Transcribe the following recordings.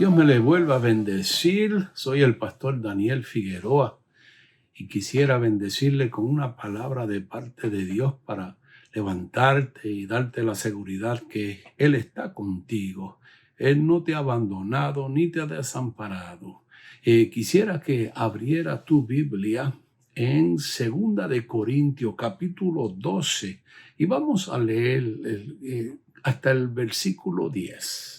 Dios me le vuelva a bendecir. Soy el pastor Daniel Figueroa y quisiera bendecirle con una palabra de parte de Dios para levantarte y darte la seguridad que Él está contigo. Él no te ha abandonado ni te ha desamparado. Quisiera que abriera tu Biblia en 2 de Corintios capítulo 12 y vamos a leer hasta el versículo 10.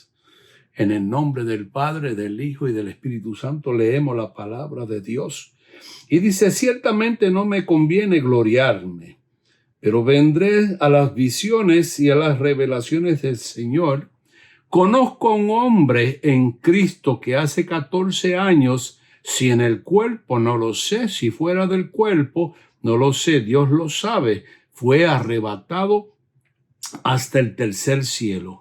En el nombre del Padre, del Hijo y del Espíritu Santo leemos la palabra de Dios. Y dice, ciertamente no me conviene gloriarme, pero vendré a las visiones y a las revelaciones del Señor. Conozco a un hombre en Cristo que hace 14 años, si en el cuerpo no lo sé, si fuera del cuerpo no lo sé, Dios lo sabe, fue arrebatado hasta el tercer cielo.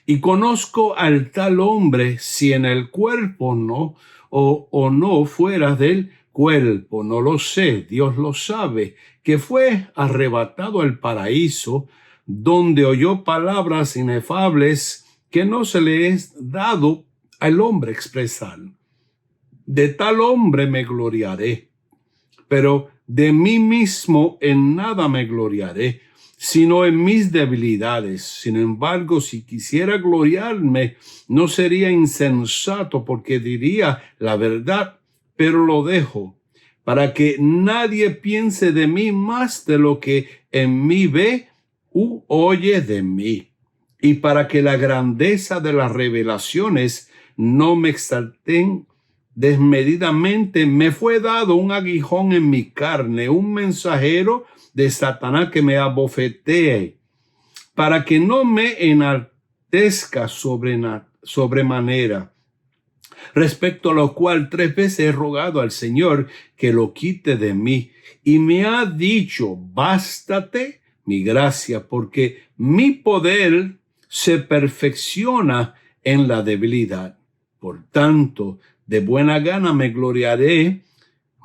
Y conozco al tal hombre, si en el cuerpo no, o no fuera del cuerpo, no lo sé, Dios lo sabe, que fue arrebatado al paraíso, donde oyó palabras inefables que no se le es dado al hombre expresar. De tal hombre me gloriaré, pero de mí mismo en nada me gloriaré, sino en mis debilidades. Sin embargo, si quisiera gloriarme, no sería insensato, porque diría la verdad, pero lo dejo, para que nadie piense de mí más de lo que en mí ve u oye de mí, y para que la grandeza de las revelaciones no me exalten desmedidamente. Me fue dado un aguijón en mi carne, un mensajero de Satanás que me abofetee, para que no me enaltezca sobremanera, respecto a lo cual 3 veces he rogado al Señor que lo quite de mí. Y me ha dicho, bástate mi gracia, porque mi poder se perfecciona en la debilidad. Por tanto, de buena gana me gloriaré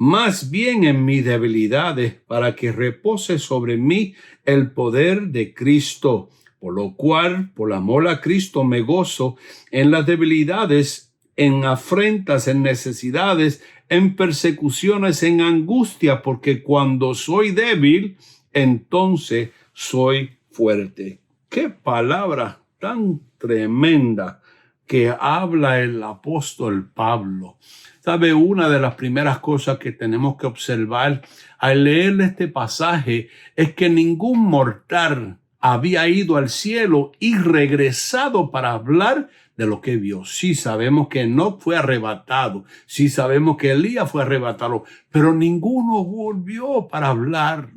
más bien en mis debilidades, para que repose sobre mí el poder de Cristo. Por lo cual, por amor a Cristo, me gozo en las debilidades, en afrentas, en necesidades, en persecuciones, en angustia, porque cuando soy débil, entonces soy fuerte. ¡Qué palabra tan tremenda que habla el apóstol Pablo! ¿Sabe? Una de las primeras cosas que tenemos que observar al leer este pasaje es que ningún mortal había ido al cielo y regresado para hablar de lo que vio. Sí sabemos que Enoc fue arrebatado, sí sabemos que Elías fue arrebatado, pero ninguno volvió para hablar.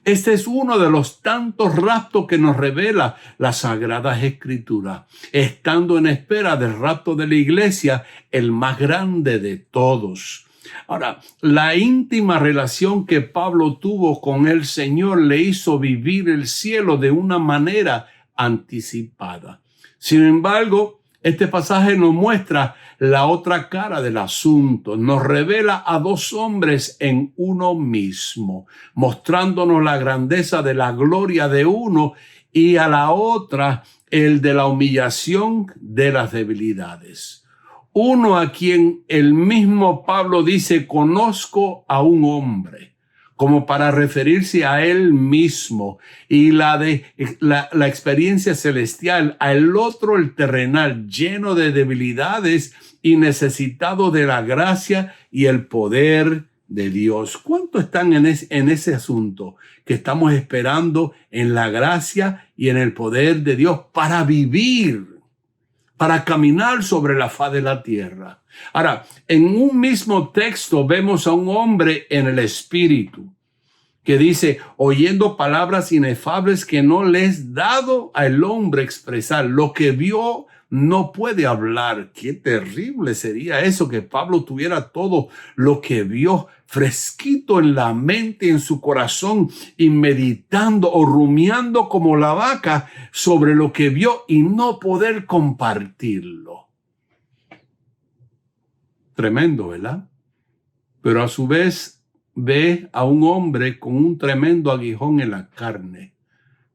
Este es uno de los tantos raptos que nos revela las Sagradas Escrituras, estando en espera del rapto de la iglesia, el más grande de todos. Ahora, la íntima relación que Pablo tuvo con el Señor le hizo vivir el cielo de una manera anticipada. Sin embargo, este pasaje nos muestra la otra cara del asunto. Nos revela a 2 hombres en uno mismo, mostrándonos la grandeza de la gloria de uno y a la otra el de la humillación de las debilidades. Uno a quien el mismo Pablo dice, conozco a un hombre, como para referirse a él mismo, y la experiencia celestial, al otro el terrenal, lleno de debilidades y necesitado de la gracia y el poder de Dios. ¿Cuánto están en ese asunto? Que estamos esperando en la gracia y en el poder de Dios para vivir, para caminar sobre la faz de la tierra. Ahora, en un mismo texto vemos a un hombre en el espíritu que dice, oyendo palabras inefables que no le es dado al hombre expresar. Lo que vio no puede hablar. Qué terrible sería eso, que Pablo tuviera todo lo que vio fresquito en la mente, en su corazón, y meditando o rumiando como la vaca sobre lo que vio y no poder compartirlo. Tremendo, ¿verdad? Pero a su vez ve a un hombre con un tremendo aguijón en la carne,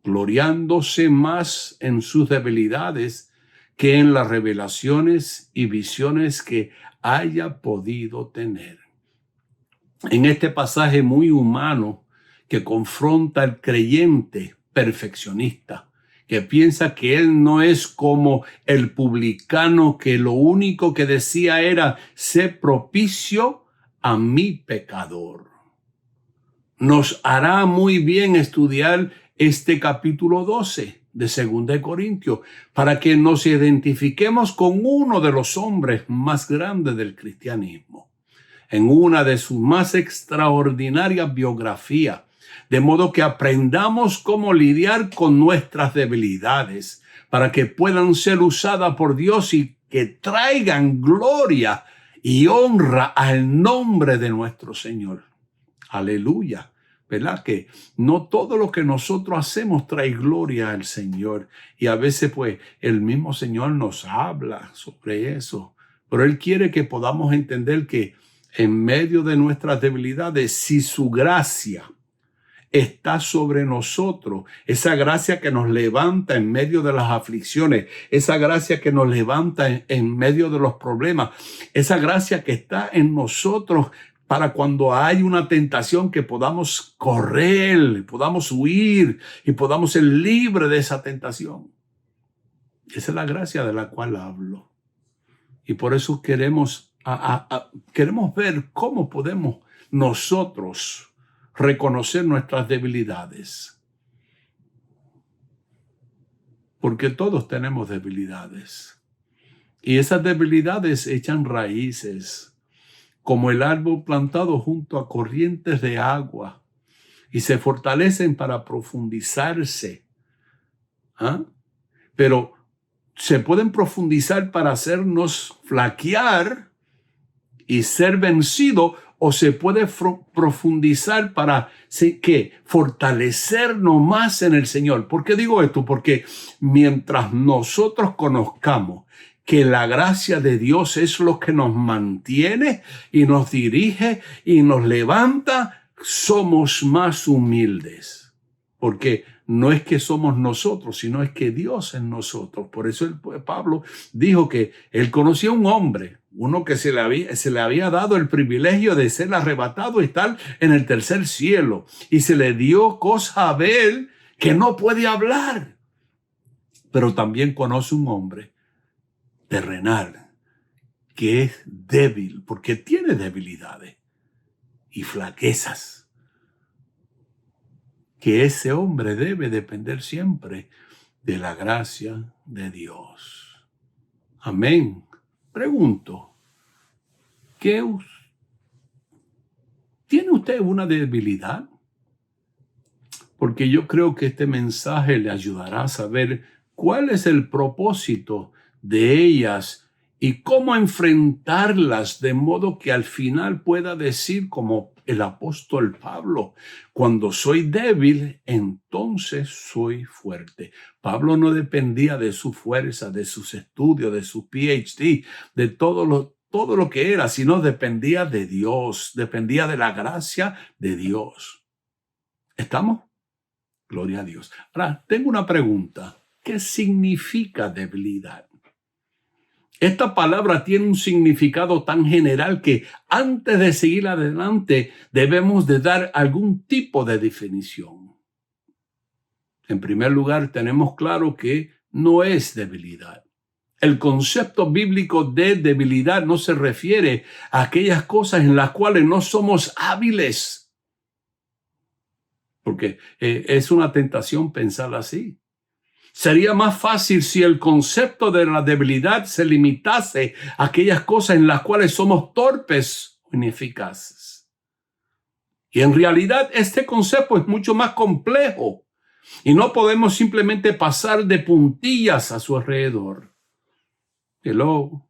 gloriándose más en sus debilidades que en las revelaciones y visiones que haya podido tener. En este pasaje muy humano que confronta al creyente perfeccionista, que piensa que él no es como el publicano que lo único que decía era ser propicio a mi pecador. Nos hará muy bien estudiar este capítulo 12 de 2 Corintios para que nos identifiquemos con uno de los hombres más grandes del cristianismo, en una de sus más extraordinarias biografías, de modo que aprendamos cómo lidiar con nuestras debilidades para que puedan ser usadas por Dios y que traigan gloria y honra al nombre de nuestro Señor. Aleluya. ¿Verdad? Que no todo lo que nosotros hacemos trae gloria al Señor. Y a veces pues el mismo Señor nos habla sobre eso. Pero Él quiere que podamos entender que en medio de nuestras debilidades, si su gracia está sobre nosotros, esa gracia que nos levanta en medio de las aflicciones, esa gracia que nos levanta en medio de los problemas, esa gracia que está en nosotros para cuando hay una tentación que podamos correr, podamos huir y podamos ser libres de esa tentación. Esa es la gracia de la cual hablo. Y por eso queremos ver cómo podemos nosotros reconocer nuestras debilidades. Porque todos tenemos debilidades. Y esas debilidades echan raíces, como el árbol plantado junto a corrientes de agua, y se fortalecen para profundizarse. Pero se pueden profundizar para hacernos flaquear y ser vencido, o se puede profundizar para fortalecernos más en el Señor. ¿Por qué digo esto? Porque mientras nosotros conozcamos que la gracia de Dios es lo que nos mantiene y nos dirige y nos levanta, somos más humildes. Porque no es que somos nosotros, sino es que Dios en nosotros. Por eso Pablo dijo que él conocía a un hombre, uno que se le había dado el privilegio de ser arrebatado y estar en el tercer cielo. Y se le dio cosa a ver que no puede hablar. Pero también conoce un hombre terrenal que es débil, porque tiene debilidades y flaquezas, que ese hombre debe depender siempre de la gracia de Dios. Amén. Pregunto, ¿tiene usted una debilidad? Porque yo creo que este mensaje le ayudará a saber cuál es el propósito de ellas y cómo enfrentarlas, de modo que al final pueda decir como el apóstol Pablo: cuando soy débil, entonces soy fuerte. Pablo no dependía de su fuerza, de sus estudios, de su PhD, de todo lo que era, sino dependía de Dios, dependía de la gracia de Dios. ¿Estamos? Gloria a Dios. Ahora, tengo una pregunta. ¿Qué significa debilidad? Esta palabra tiene un significado tan general que antes de seguir adelante debemos de dar algún tipo de definición. En primer lugar, tenemos claro que no es debilidad. El concepto bíblico de debilidad no se refiere a aquellas cosas en las cuales no somos hábiles. Porque es una tentación pensar así. Sería más fácil si el concepto de la debilidad se limitase a aquellas cosas en las cuales somos torpes o ineficaces. Y en realidad este concepto es mucho más complejo y no podemos simplemente pasar de puntillas a su alrededor. Hello,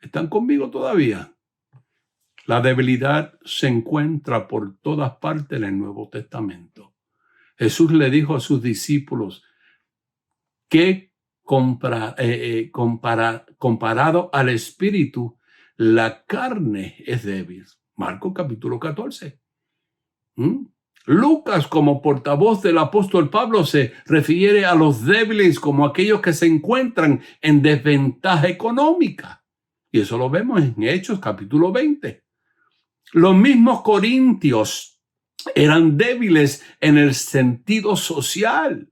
¿están conmigo todavía? La debilidad se encuentra por todas partes en el Nuevo Testamento. Jesús le dijo a sus discípulos que comparado al espíritu, la carne es débil. Marcos capítulo 14. Lucas, como portavoz del apóstol Pablo, se refiere a los débiles como aquellos que se encuentran en desventaja económica. Y eso lo vemos en Hechos capítulo 20. Los mismos corintios eran débiles en el sentido social.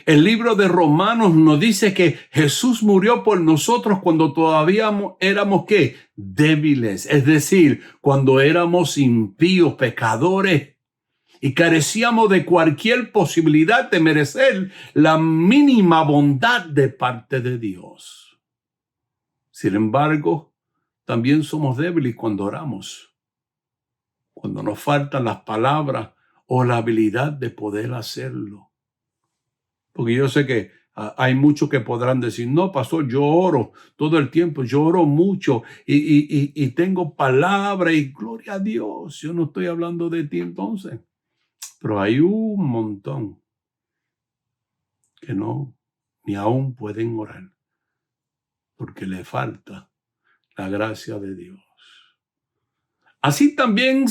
El libro de Romanos nos dice que Jesús murió por nosotros cuando todavía éramos, ¿qué? Débiles, es decir, cuando éramos impíos, pecadores, y carecíamos de cualquier posibilidad de merecer la mínima bondad de parte de Dios. Sin embargo, también somos débiles cuando oramos, cuando nos faltan las palabras o la habilidad de poder hacerlo. Porque yo sé que hay muchos que podrán decir, no, pastor, yo oro todo el tiempo, yo oro mucho y tengo palabra y gloria a Dios. Yo no estoy hablando de ti entonces. Pero hay un montón que no, ni aún pueden orar, porque le falta la gracia de Dios. Así también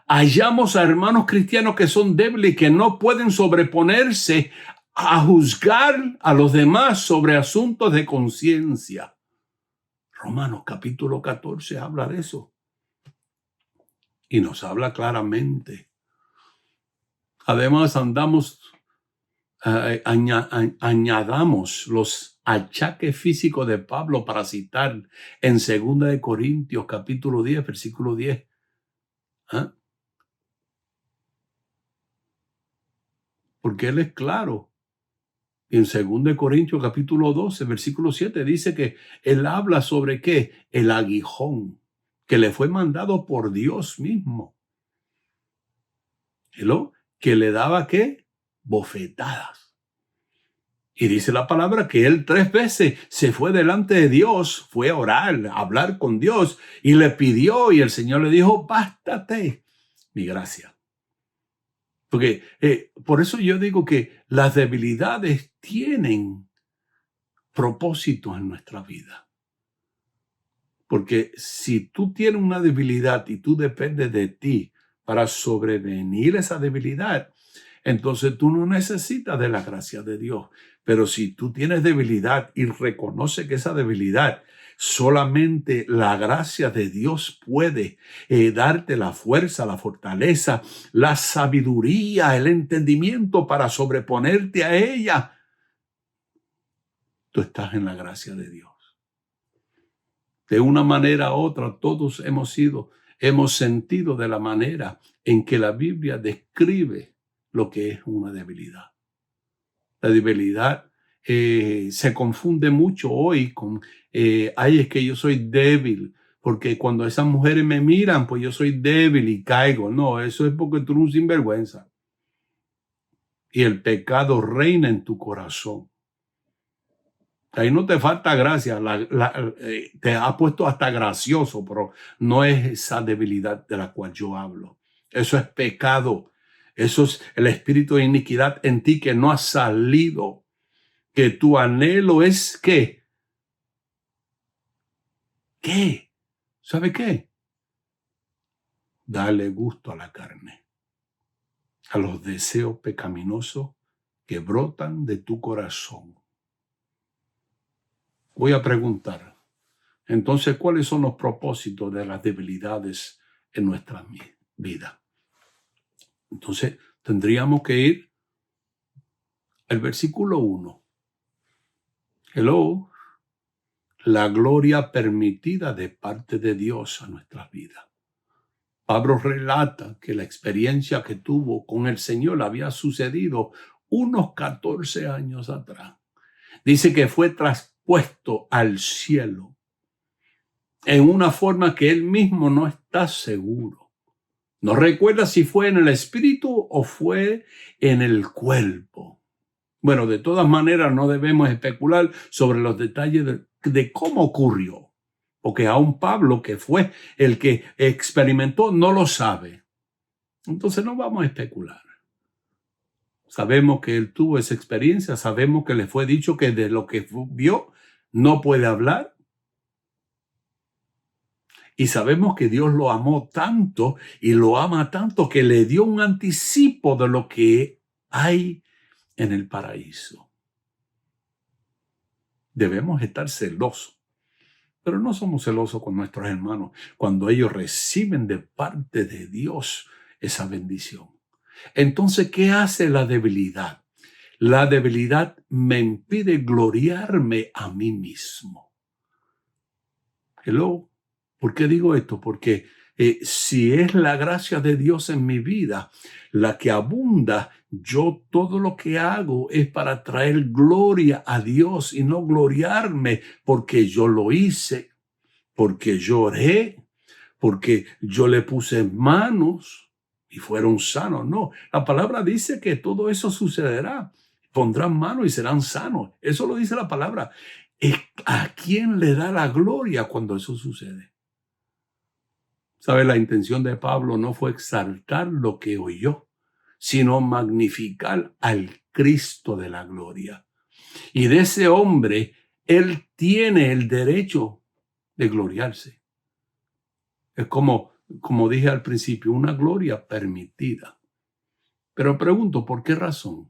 hallamos a hermanos cristianos que son débiles y que no pueden sobreponerse a juzgar a los demás sobre asuntos de conciencia. Romanos capítulo 14 habla de eso. Y nos habla claramente. Además, añadamos los achaques físicos de Pablo para citar en 2 de Corintios capítulo 10, versículo 10. Porque él es claro. En 2 de Corintios capítulo 12, versículo 7 dice que él habla sobre ¿qué? El aguijón que le fue mandado por Dios mismo. Que le daba ¿qué? Bofetadas. Y dice la palabra que él 3 veces se fue delante de Dios, fue a orar, a hablar con Dios y le pidió y el Señor le dijo, bástate mi gracia. Porque por eso yo digo que las debilidades tienen propósitos en nuestra vida. Porque si tú tienes una debilidad y tú dependes de ti para sobrevenir esa debilidad, entonces tú no necesitas de la gracia de Dios. Pero si tú tienes debilidad y reconoces que esa debilidad solamente la gracia de Dios puede darte la fuerza, la fortaleza, la sabiduría, el entendimiento para sobreponerte a ella, tú estás en la gracia de Dios. De una manera u otra, todos hemos sentido de la manera en que la Biblia describe lo que es una debilidad. La debilidad se confunde mucho hoy con, es que yo soy débil, porque cuando esas mujeres me miran, pues yo soy débil y caigo. No, eso es porque tú eres un sinvergüenza. Y el pecado reina en tu corazón. Ahí no te falta gracia, te ha puesto hasta gracioso, pero no es esa debilidad de la cual yo hablo. Eso es pecado. Eso es el espíritu de iniquidad en ti que no ha salido. Que tu anhelo es ¿qué? ¿Qué? ¿Sabe qué? Dale gusto a la carne, a los deseos pecaminosos que brotan de tu corazón. Voy a preguntar, entonces, ¿cuáles son los propósitos de las debilidades en nuestra vida? Entonces, tendríamos que ir al versículo 1. La gloria permitida de parte de Dios a nuestras vidas. Pablo relata que la experiencia que tuvo con el Señor había sucedido unos 14 años atrás. Dice que fue traspuesto al cielo en una forma que él mismo no está seguro. No recuerda si fue en el espíritu o fue en el cuerpo. Bueno, de todas maneras no debemos especular sobre los detalles de cómo ocurrió, porque aún Pablo, que fue el que experimentó, no lo sabe. Entonces no vamos a especular. Sabemos que él tuvo esa experiencia, sabemos que le fue dicho que de lo que vio no puede hablar. Y sabemos que Dios lo amó tanto y lo ama tanto que le dio un anticipo de lo que hay en el paraíso. Debemos estar celosos, pero no somos celosos con nuestros hermanos cuando ellos reciben de parte de Dios esa bendición. Entonces, ¿qué hace la debilidad? La debilidad me impide gloriarme a mí mismo. Hello. ¿Por qué digo esto? Porque si es la gracia de Dios en mi vida la que abunda, yo todo lo que hago es para traer gloria a Dios y no gloriarme porque yo lo hice, porque yo oré, porque yo le puse manos y fueron sanos. No, la palabra dice que todo eso sucederá. Pondrán manos y serán sanos. Eso lo dice la palabra. ¿A quién le da la gloria cuando eso sucede? ¿Sabe? La intención de Pablo no fue exaltar lo que oyó, sino magnificar al Cristo de la gloria. Y de ese hombre, él tiene el derecho de gloriarse. Es como dije al principio, una gloria permitida. Pero pregunto, ¿por qué razón?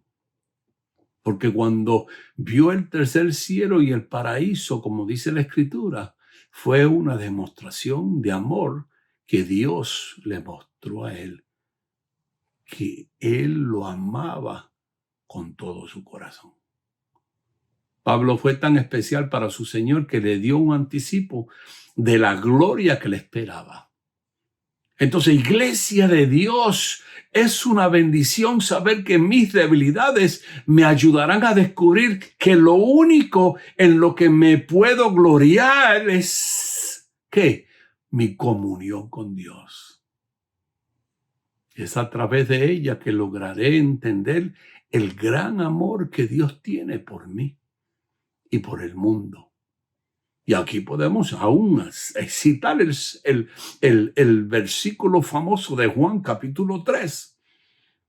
Porque cuando vio el tercer cielo y el paraíso, como dice la Escritura, fue una demostración de amor que Dios le mostró a él, que él lo amaba con todo su corazón. Pablo fue tan especial para su Señor que le dio un anticipo de la gloria que le esperaba. Entonces, iglesia de Dios, es una bendición saber que mis debilidades me ayudarán a descubrir que lo único en lo que me puedo gloriar es, ¿qué? Mi comunión con Dios. Es a través de ella que lograré entender el gran amor que Dios tiene por mí y por el mundo. Y aquí podemos aún citar el versículo famoso de Juan capítulo 3,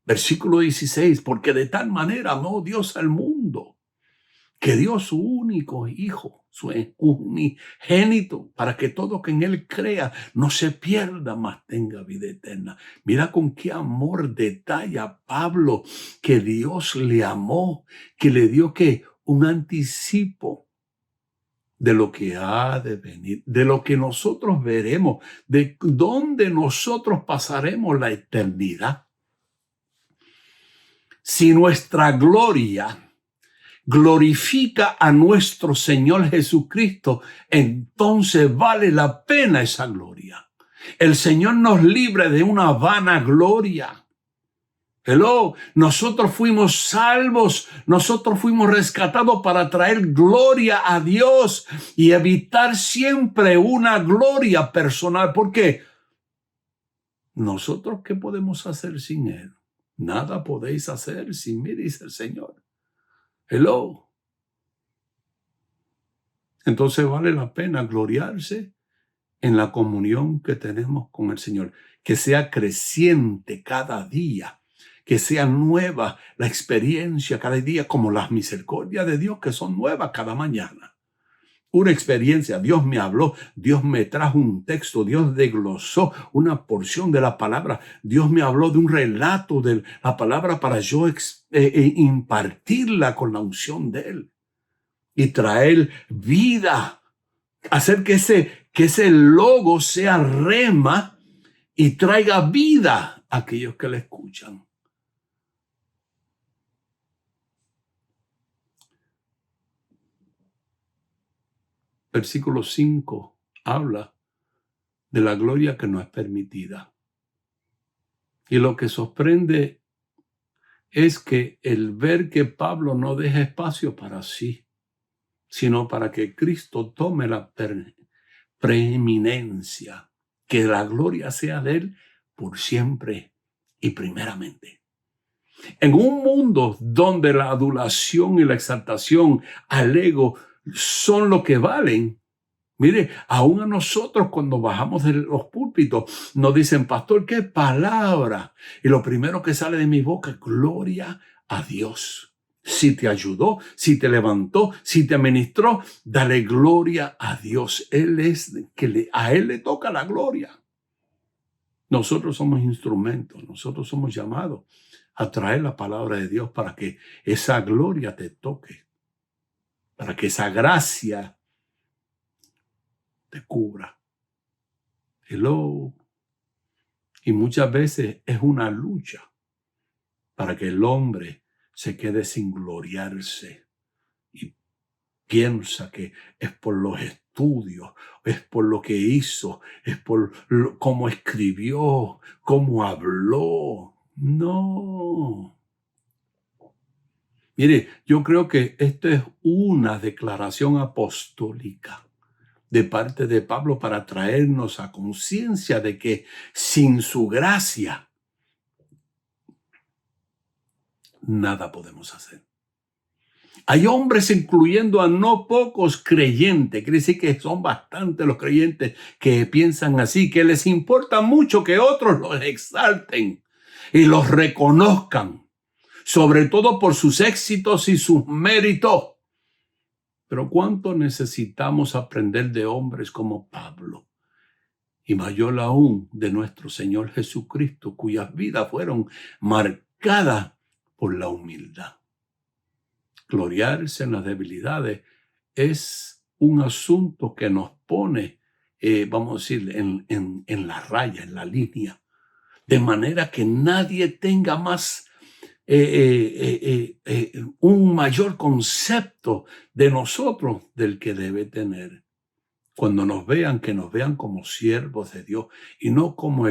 versículo 16, porque de tal manera amó Dios al mundo, que dio su único hijo, su unigénito, para que todo que en él crea no se pierda, mas tenga vida eterna. Mira con qué amor detalla Pablo que Dios le amó, que le dio ¿qué? Un anticipo de lo que ha de venir, de lo que nosotros veremos, de dónde nosotros pasaremos la eternidad. Si nuestra gloria glorifica a nuestro Señor Jesucristo, entonces vale la pena esa gloria. El Señor nos libre de una vana gloria. Hello, nosotros fuimos salvos, nosotros fuimos rescatados para traer gloria a Dios y evitar siempre una gloria personal. ¿Por qué? ¿Nosotros qué podemos hacer sin Él? Nada podéis hacer sin mí, dice el Señor. Hello. Entonces vale la pena gloriarse en la comunión que tenemos con el Señor, que sea creciente cada día. Que sea nueva la experiencia cada día, como las misericordias de Dios que son nuevas cada mañana. Una experiencia, Dios me habló, Dios me trajo un texto, Dios desglosó una porción de la palabra, Dios me habló de un relato de la palabra para yo impartirla con la unción de Él y traer vida, hacer que ese logo sea rema y traiga vida a aquellos que le escuchan. Versículo 5 habla de la gloria que no es permitida. Y lo que sorprende es que el ver que Pablo no deja espacio para sí, sino para que Cristo tome la preeminencia, que la gloria sea de Él por siempre y primeramente. En un mundo donde la adulación y la exaltación al ego son lo que valen, mire, aún a nosotros cuando bajamos de los púlpitos nos dicen, pastor, qué palabra. Y lo primero que sale de mi boca es gloria a Dios. Si te ayudó, si te levantó, si te ministró, dale gloria a Dios. A Él le toca la gloria. Nosotros somos instrumentos, nosotros somos llamados a traer la palabra de Dios para que esa gloria te toque, para que esa gracia te cubra. Hello. Y muchas veces es una lucha para que el hombre se quede sin gloriarse y piensa que es por los estudios, es por lo que hizo, es por cómo escribió, cómo habló. No. Mire, yo creo que esto es una declaración apostólica de parte de Pablo para traernos a conciencia de que sin su gracia nada podemos hacer. Hay hombres, incluyendo a no pocos creyentes, quiere decir que son bastantes los creyentes que piensan así, que les importa mucho que otros los exalten y los reconozcan, sobre todo por sus éxitos y sus méritos. Pero ¿cuánto necesitamos aprender de hombres como Pablo? Y mayor aún de nuestro Señor Jesucristo, cuyas vidas fueron marcadas por la humildad. Gloriarse en las debilidades es un asunto que nos pone, vamos a decir, en la raya, en la línea, de manera que nadie tenga más un mayor concepto de nosotros del que debe tener. Cuando nos vean, que nos vean como siervos de Dios y no como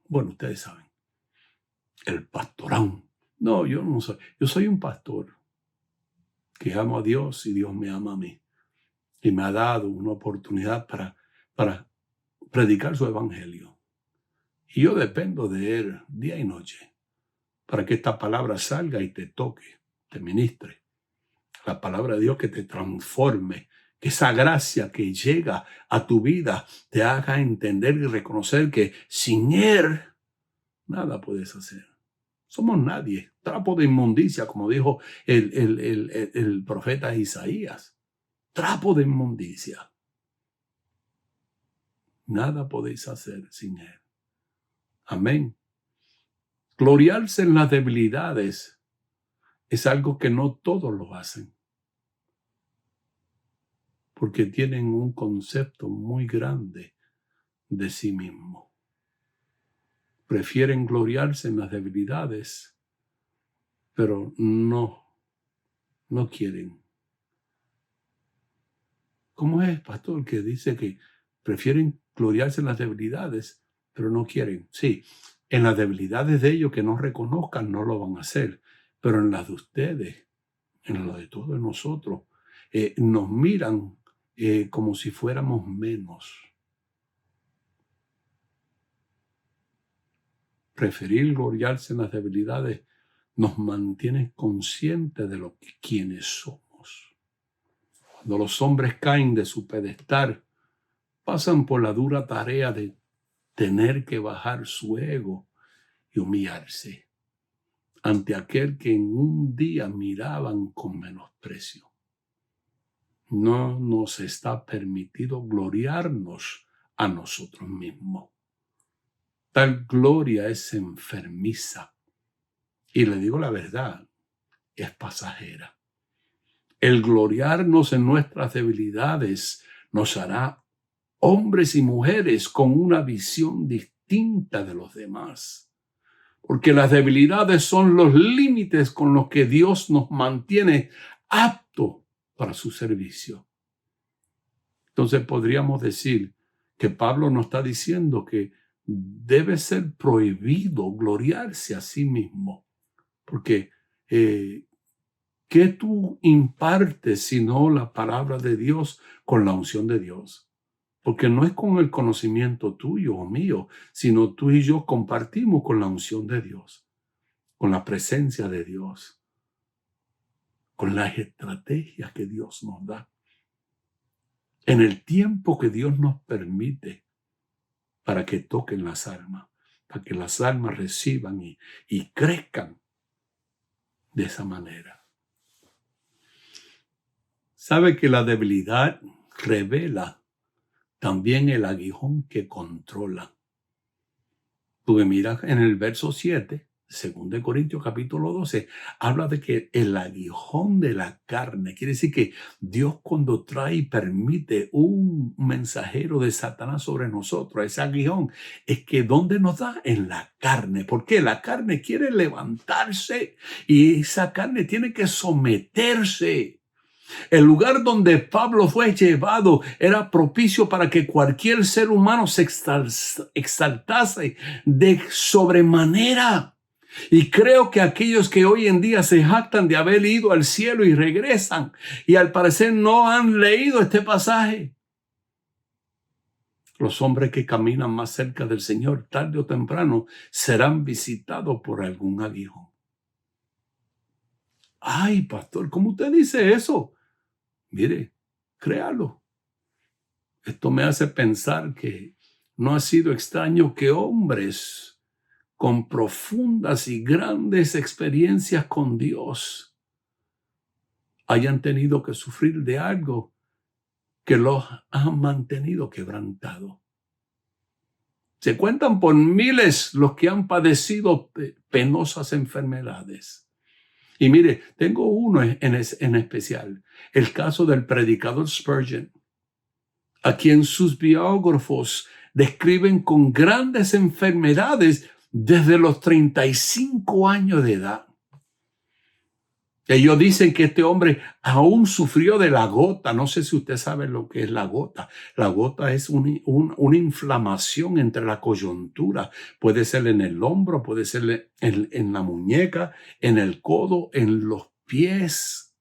bueno, ustedes saben, el pastorón. No, yo no soy. Yo soy un pastor que amo a Dios y Dios me ama a mí. Y me ha dado una oportunidad para predicar su evangelio. Y yo dependo de Él día y noche para que esta palabra salga y te toque, te ministre. La palabra de Dios que te transforme, que esa gracia que llega a tu vida te haga entender y reconocer que sin Él nada puedes hacer. Somos nadie, trapo de inmundicia, como dijo el profeta Isaías. Trapo de inmundicia. Nada podéis hacer sin Él. Amén. Gloriarse en las debilidades es algo que no todos lo hacen, porque tienen un concepto muy grande de sí mismo. Prefieren gloriarse en las debilidades, pero no quieren. ¿Cómo es, pastor, que dice que prefieren gloriarse en las debilidades, pero no quieren? Sí, en las debilidades de ellos que no reconozcan no lo van a hacer, pero en las de ustedes, en las de todos nosotros, nos miran como si fuéramos menos. Preferir gloriarse en las debilidades nos mantiene conscientes de quienes somos. Cuando los hombres caen de su pedestal, pasan por la dura tarea de tener que bajar su ego y humillarse ante aquel que en un día miraban con menosprecio. No nos está permitido gloriarnos a nosotros mismos. Tal gloria es enfermiza. Y le digo la verdad, es pasajera. El gloriarnos en nuestras debilidades nos hará hombres y mujeres con una visión distinta de los demás. Porque las debilidades son los límites con los que Dios nos mantiene aptos para su servicio. Entonces podríamos decir que Pablo nos está diciendo que debe ser prohibido gloriarse a sí mismo. Porque ¿qué tú impartes sino la palabra de Dios con la unción de Dios? Porque no es con el conocimiento tuyo o mío, sino tú y yo compartimos con la unción de Dios, con la presencia de Dios, con las estrategias que Dios nos da, en el tiempo que Dios nos permite para que toquen las almas, para que las almas reciban y crezcan de esa manera. Sabe que la debilidad revela también el aguijón que controla. Porque mira en el verso 7, 2 Corintios capítulo 12, habla de que el aguijón de la carne, quiere decir que Dios cuando trae y permite un mensajero de Satanás sobre nosotros, ese aguijón, es que ¿dónde nos da? En la carne. ¿Por qué? La carne quiere levantarse y esa carne tiene que someterse. El lugar donde Pablo fue llevado era propicio para que cualquier ser humano se exaltase de sobremanera. Y creo que aquellos que hoy en día se jactan de haber ido al cielo y regresan, y al parecer no han leído este pasaje. Los hombres que caminan más cerca del Señor, tarde o temprano, serán visitados por algún aguijón. Ay, pastor, ¿cómo usted dice eso? Mire, créalo. Esto me hace pensar que no ha sido extraño que hombres con profundas y grandes experiencias con Dios hayan tenido que sufrir de algo que los ha mantenido quebrantados. Se cuentan por miles los que han padecido penosas enfermedades. Y mire, tengo uno en especial, el caso del predicador Spurgeon, a quien sus biógrafos describen con grandes enfermedades desde los 35 años de edad. Ellos dicen que este hombre aún sufrió de la gota. No sé si usted sabe lo que es la gota. La gota es una inflamación entre la coyuntura. Puede ser en el hombro, puede ser en la muñeca, en el codo, en los pies.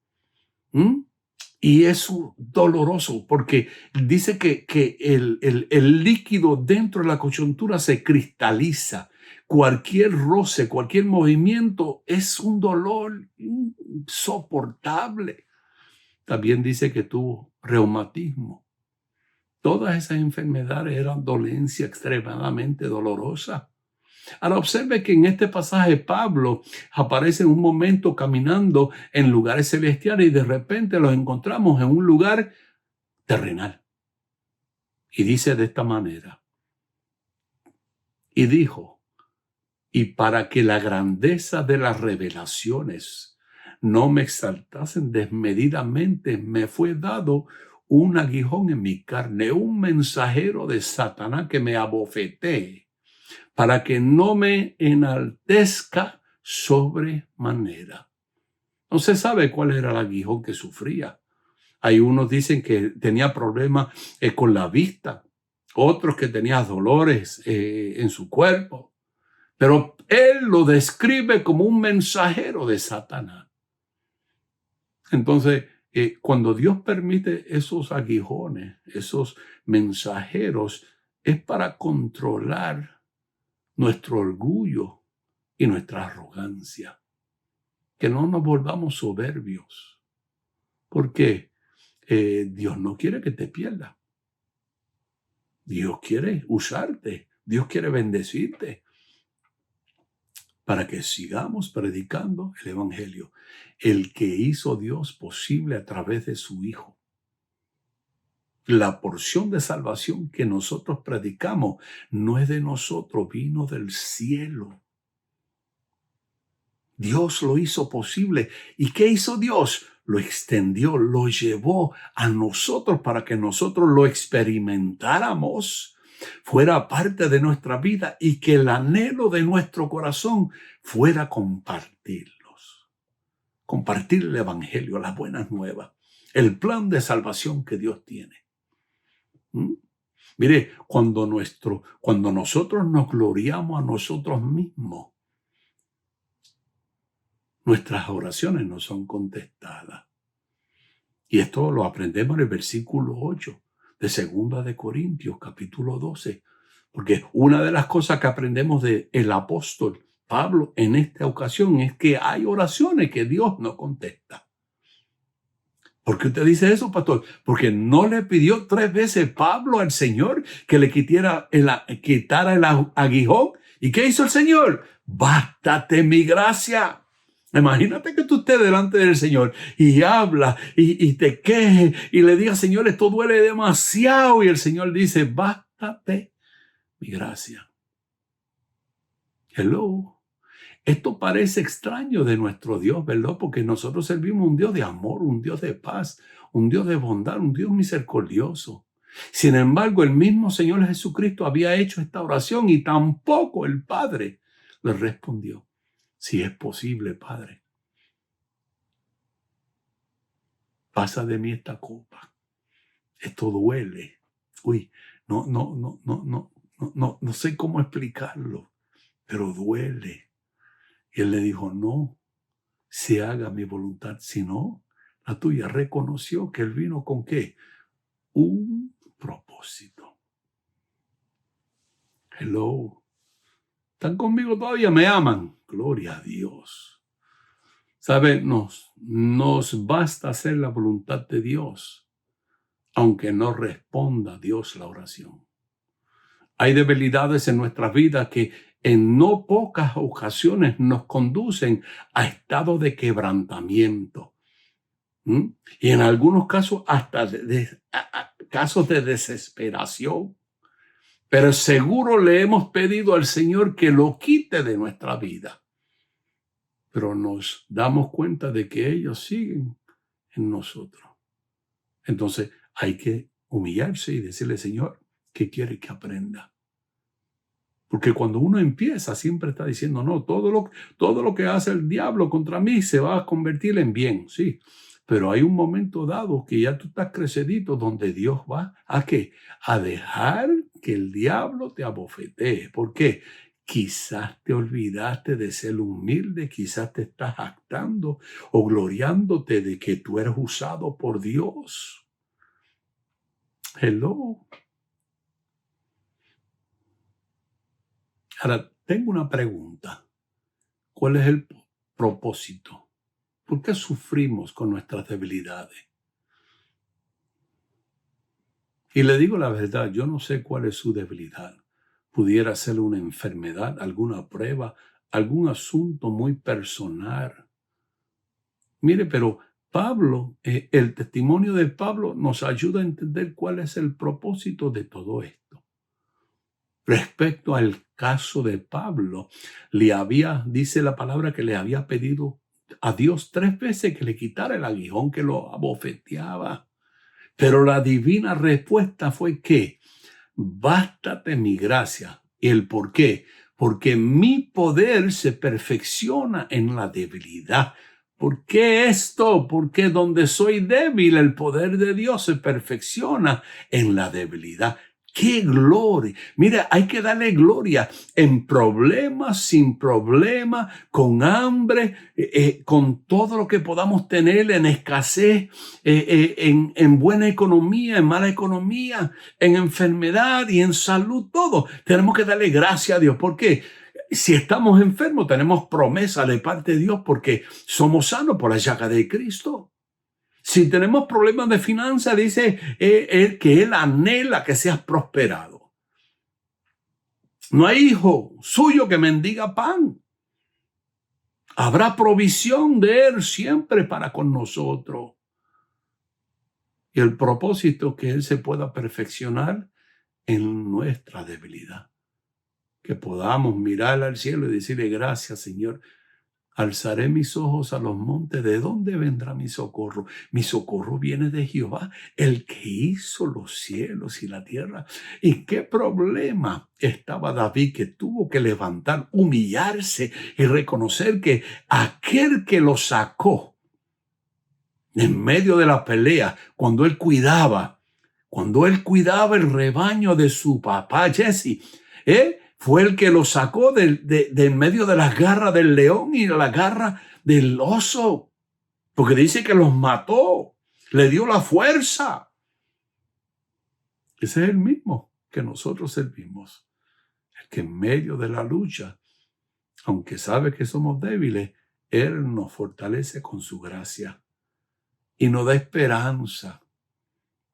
Y es doloroso porque dice que el líquido dentro de la coyuntura se cristaliza. Cualquier roce, cualquier movimiento es un dolor insoportable. También dice que tuvo reumatismo. Todas esas enfermedades eran dolencia extremadamente dolorosa. Ahora observe que en este pasaje Pablo aparece en un momento caminando en lugares celestiales y de repente los encontramos en un lugar terrenal. Y dice de esta manera, y dijo, y para que la grandeza de las revelaciones no me exaltasen desmedidamente, me fue dado un aguijón en mi carne, un mensajero de Satanás que me abofetee, para que no me enaltezca sobremanera. No se sabe cuál era el aguijón que sufría. Hay unos dicen que tenía problemas con la vista, otros que tenía dolores en su cuerpo. Pero él lo describe como un mensajero de Satanás. Entonces, cuando Dios permite esos aguijones, esos mensajeros, es para controlar nuestro orgullo y nuestra arrogancia. Que no nos volvamos soberbios. Porque Dios no quiere que te pierdas. Dios quiere usarte. Dios quiere bendecirte, para que sigamos predicando el evangelio, el que hizo Dios posible a través de su Hijo. La porción de salvación que nosotros predicamos no es de nosotros, vino del cielo. Dios lo hizo posible. ¿Y qué hizo Dios? Lo extendió, lo llevó a nosotros para que nosotros lo experimentáramos, fuera parte de nuestra vida y que el anhelo de nuestro corazón fuera compartirlos. Compartir el evangelio, las buenas nuevas, el plan de salvación que Dios tiene. Mire, cuando nosotros nos gloriamos a nosotros mismos, nuestras oraciones no son contestadas. Y esto lo aprendemos en el versículo 8 de 2 Corintios, capítulo 12. Porque una de las cosas que aprendemos del apóstol Pablo en esta ocasión es que hay oraciones que Dios no contesta. ¿Por qué usted dice eso, pastor? Porque no le pidió 3 veces Pablo al Señor que le quitara el aguijón. ¿Y qué hizo el Señor? Bástate mi gracia. Imagínate que tú estés delante del Señor y hablas y te quejes y le digas, Señor, esto duele demasiado. Y el Señor dice, bástate mi gracia. Hello. Esto parece extraño de nuestro Dios, ¿verdad? Porque nosotros servimos un Dios de amor, un Dios de paz, un Dios de bondad, un Dios misericordioso. Sin embargo, el mismo Señor Jesucristo había hecho esta oración y tampoco el Padre le respondió. Si es posible, Padre, pasa de mí esta copa. Esto duele. Uy, no sé cómo explicarlo, pero duele. Y él le dijo, no se haga mi voluntad, sino la tuya. Reconoció que él vino con ¿qué? Un propósito. Hello. ¿Están conmigo todavía? ¿Me aman? Gloria a Dios. ¿Sabe? Nos basta hacer la voluntad de Dios, aunque no responda Dios la oración. Hay debilidades en nuestras vidas que en no pocas ocasiones nos conducen a estados de quebrantamiento. Y en algunos casos hasta casos de desesperación. Pero seguro le hemos pedido al Señor que lo quite de nuestra vida. Pero nos damos cuenta de que ellos siguen en nosotros. Entonces hay que humillarse y decirle, Señor, ¿qué quiere que aprenda? Porque cuando uno empieza, siempre está diciendo, no, todo lo que hace el diablo contra mí se va a convertir en bien, sí. Pero hay un momento dado que ya tú estás crecidito donde Dios va ¿a qué? A dejar que el diablo te abofetee. ¿Por qué? Quizás te olvidaste de ser humilde, quizás te estás jactando o gloriándote de que tú eres usado por Dios. Hello. Ahora, tengo una pregunta. ¿Cuál es el propósito? ¿Por qué sufrimos con nuestras debilidades? Y le digo la verdad, yo no sé cuál es su debilidad. Pudiera ser una enfermedad, alguna prueba, algún asunto muy personal. Mire, pero Pablo, el testimonio de Pablo nos ayuda a entender cuál es el propósito de todo esto. Respecto al caso de Pablo, dice la palabra que le había pedido a Dios 3 veces que le quitara el aguijón que lo abofeteaba. Pero la divina respuesta fue que bástate mi gracia. ¿Y el por qué? Porque mi poder se perfecciona en la debilidad. ¿Por qué esto? Porque donde soy débil, el poder de Dios se perfecciona en la debilidad. ¡Qué gloria! Mira, hay que darle gloria en problemas, sin problemas, con hambre, con todo lo que podamos tener, en escasez, en buena economía, en mala economía, en enfermedad y en salud, todo. Tenemos que darle gracias a Dios. ¿Por qué? Si estamos enfermos, tenemos promesa de parte de Dios porque somos sanos por la llaga de Cristo. Si tenemos problemas de finanzas, dice que Él anhela que seas prosperado. No hay hijo suyo que mendiga pan. Habrá provisión de Él siempre para con nosotros. Y el propósito que Él se pueda perfeccionar en nuestra debilidad. Que podamos mirar al cielo y decirle, gracias, Señor. Alzaré mis ojos a los montes. ¿De dónde vendrá mi socorro? Mi socorro viene de Jehová, el que hizo los cielos y la tierra. ¿Y qué problema estaba David que tuvo que levantar, humillarse y reconocer que aquel que lo sacó en medio de la pelea, cuando él cuidaba el rebaño de su papá Jesse, fue el que lo sacó de en medio de las garras del león y de la garra del oso, porque dice que los mató, le dio la fuerza. Ese es el mismo que nosotros servimos, el que en medio de la lucha, aunque sabe que somos débiles, Él nos fortalece con su gracia y nos da esperanza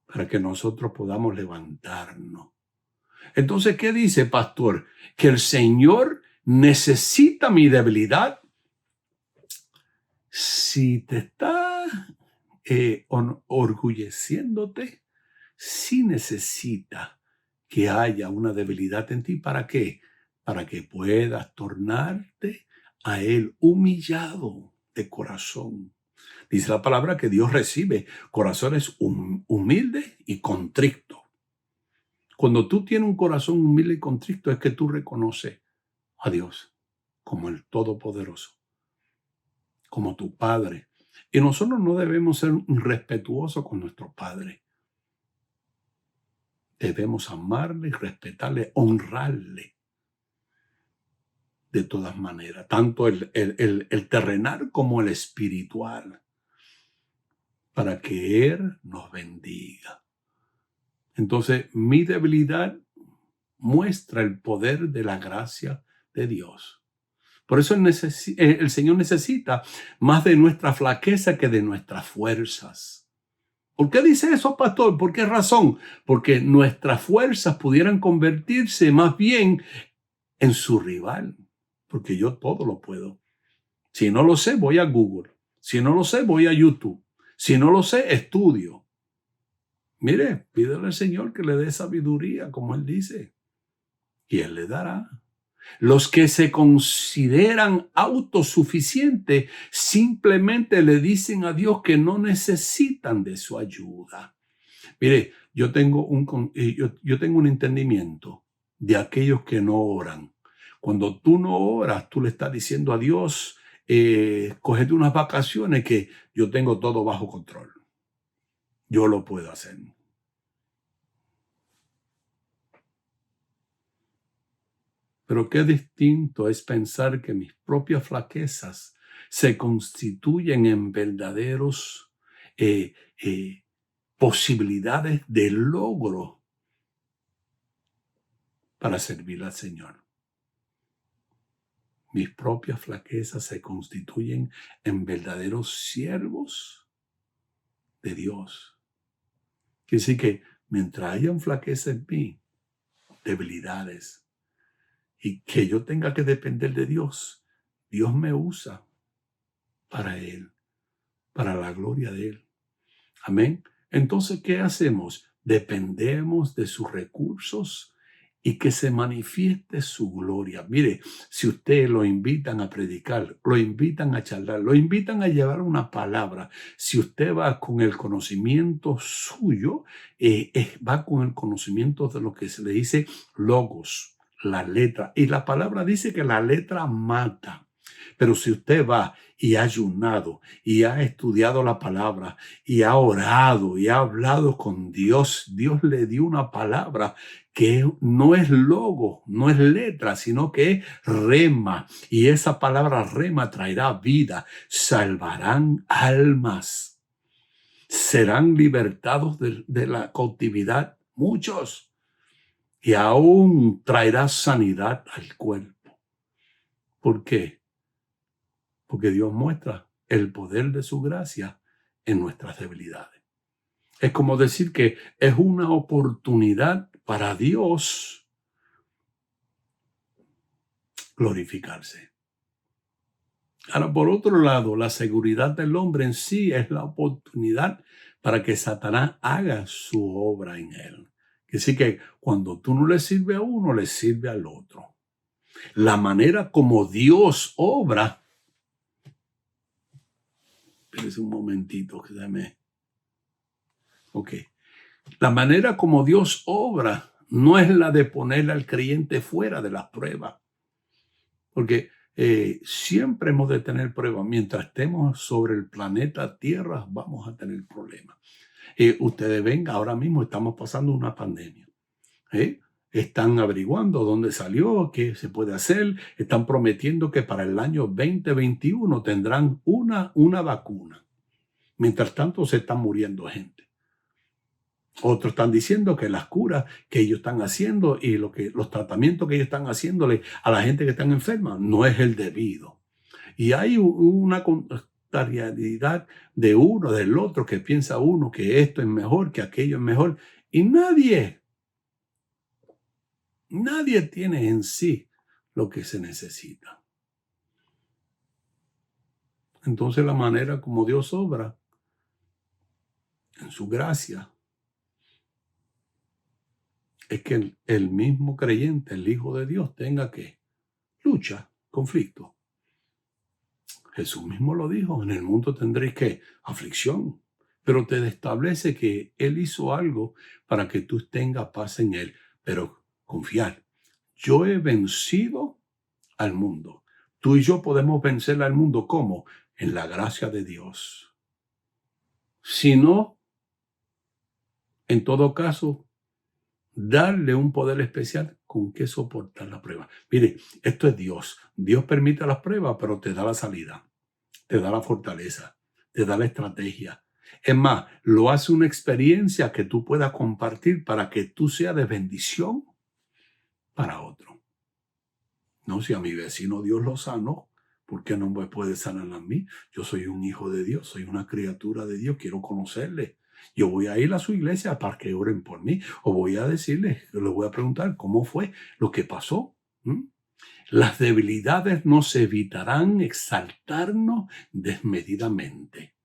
para que nosotros podamos levantarnos. Entonces, ¿qué dice, pastor? Que el Señor necesita mi debilidad Si te está orgulleciéndote, sí necesita que haya una debilidad en ti. ¿Para qué? Para que puedas tornarte a Él humillado de corazón. Dice la palabra que Dios recibe corazones humildes y contrictos. Cuando tú tienes un corazón humilde y contrito es que tú reconoces a Dios como el Todopoderoso, como tu Padre. Y nosotros no debemos ser respetuosos con nuestro Padre. Debemos amarle, respetarle, honrarle de todas maneras, tanto el terrenal como el espiritual, para que Él nos bendiga. Entonces, mi debilidad muestra el poder de la gracia de Dios. Por eso el Señor necesita más de nuestra flaqueza que de nuestras fuerzas. ¿Por qué dice eso, pastor? ¿Por qué razón? Porque nuestras fuerzas pudieran convertirse más bien en su rival. Porque yo todo lo puedo. Si no lo sé, voy a Google. Si no lo sé, voy a YouTube. Si no lo sé, estudio. Mire, pídele al Señor que le dé sabiduría, como Él dice, y Él le dará. Los que se consideran autosuficientes simplemente le dicen a Dios que no necesitan de su ayuda. Mire, yo tengo un entendimiento de aquellos que no oran. Cuando tú no oras, tú le estás diciendo a Dios, cógete unas vacaciones que yo tengo todo bajo control. Yo lo puedo hacer. Pero qué distinto es pensar que mis propias flaquezas se constituyen en verdaderos posibilidades de logro para servir al Señor. Mis propias flaquezas se constituyen en verdaderos siervos de Dios. Quiere decir que mientras hayan flaquezas en mí, debilidades, y que yo tenga que depender de Dios, Dios me usa para Él, para la gloria de Él. Amén. Entonces, ¿qué hacemos? Dependemos de sus recursos y que se manifieste su gloria. Mire, si usted lo invitan a predicar, lo invitan a charlar, lo invitan a llevar una palabra, si usted va con el conocimiento suyo, va con el conocimiento de lo que se le dice logos, la letra. Y la palabra dice que la letra mata. Pero si usted va y ha ayunado y ha estudiado la palabra y ha orado y ha hablado con Dios, Dios le dio una palabra que no es logo, no es letra, sino que es rema. Y esa palabra rema traerá vida, salvarán almas, serán libertados de la cautividad muchos y aún traerá sanidad al cuerpo. ¿Por qué? Porque Dios muestra el poder de su gracia en nuestras debilidades. Es como decir que es una oportunidad para Dios glorificarse. Ahora, por otro lado, la seguridad del hombre en sí es la oportunidad para que Satanás haga su obra en él. Así que cuando tú no le sirves a uno, le sirve al otro. La manera como Dios obra. Espérese un momentito que se me... Ok. La manera como Dios obra no es la de poner al creyente fuera de las pruebas. Porque siempre hemos de tener pruebas. Mientras estemos sobre el planeta Tierra, vamos a tener problemas. Ustedes ven, ahora mismo estamos pasando una pandemia. Están averiguando dónde salió, qué se puede hacer. Están prometiendo que para el año 2021 tendrán una vacuna. Mientras tanto, se están muriendo gente. Otros están diciendo que las curas que ellos están haciendo y los tratamientos que ellos están haciéndole a la gente que está enferma no es el debido. Y hay una contrariedad de uno, del otro, que piensa uno que esto es mejor, que aquello es mejor. Y nadie tiene en sí lo que se necesita. entonces la manera como Dios obra en su gracia es que el mismo creyente, el Hijo de Dios, tenga que lucha, conflicto. Jesús mismo lo dijo, en el mundo tendréis que aflicción, pero te establece que Él hizo algo para que tú tengas paz en Él, pero confiar. Yo he vencido al mundo. Tú y yo podemos vencer al mundo. ¿Cómo? En la gracia de Dios. Si no, en todo caso, darle un poder especial con que soportar la prueba. Mire, esto es Dios. Dios permite las pruebas, pero te da la salida, te da la fortaleza, te da la estrategia. Es más, lo hace una experiencia que tú puedas compartir para que tú seas de bendición para otro. No, si a mi vecino Dios lo sanó, ¿por qué no me puede sanar a mí? Yo soy un hijo de Dios, soy una criatura de Dios, quiero conocerle. Yo voy a ir a su iglesia para que oren por mí, o voy a decirle, le voy a preguntar cómo fue lo que pasó. Las debilidades nos evitarán exaltarnos desmedidamente.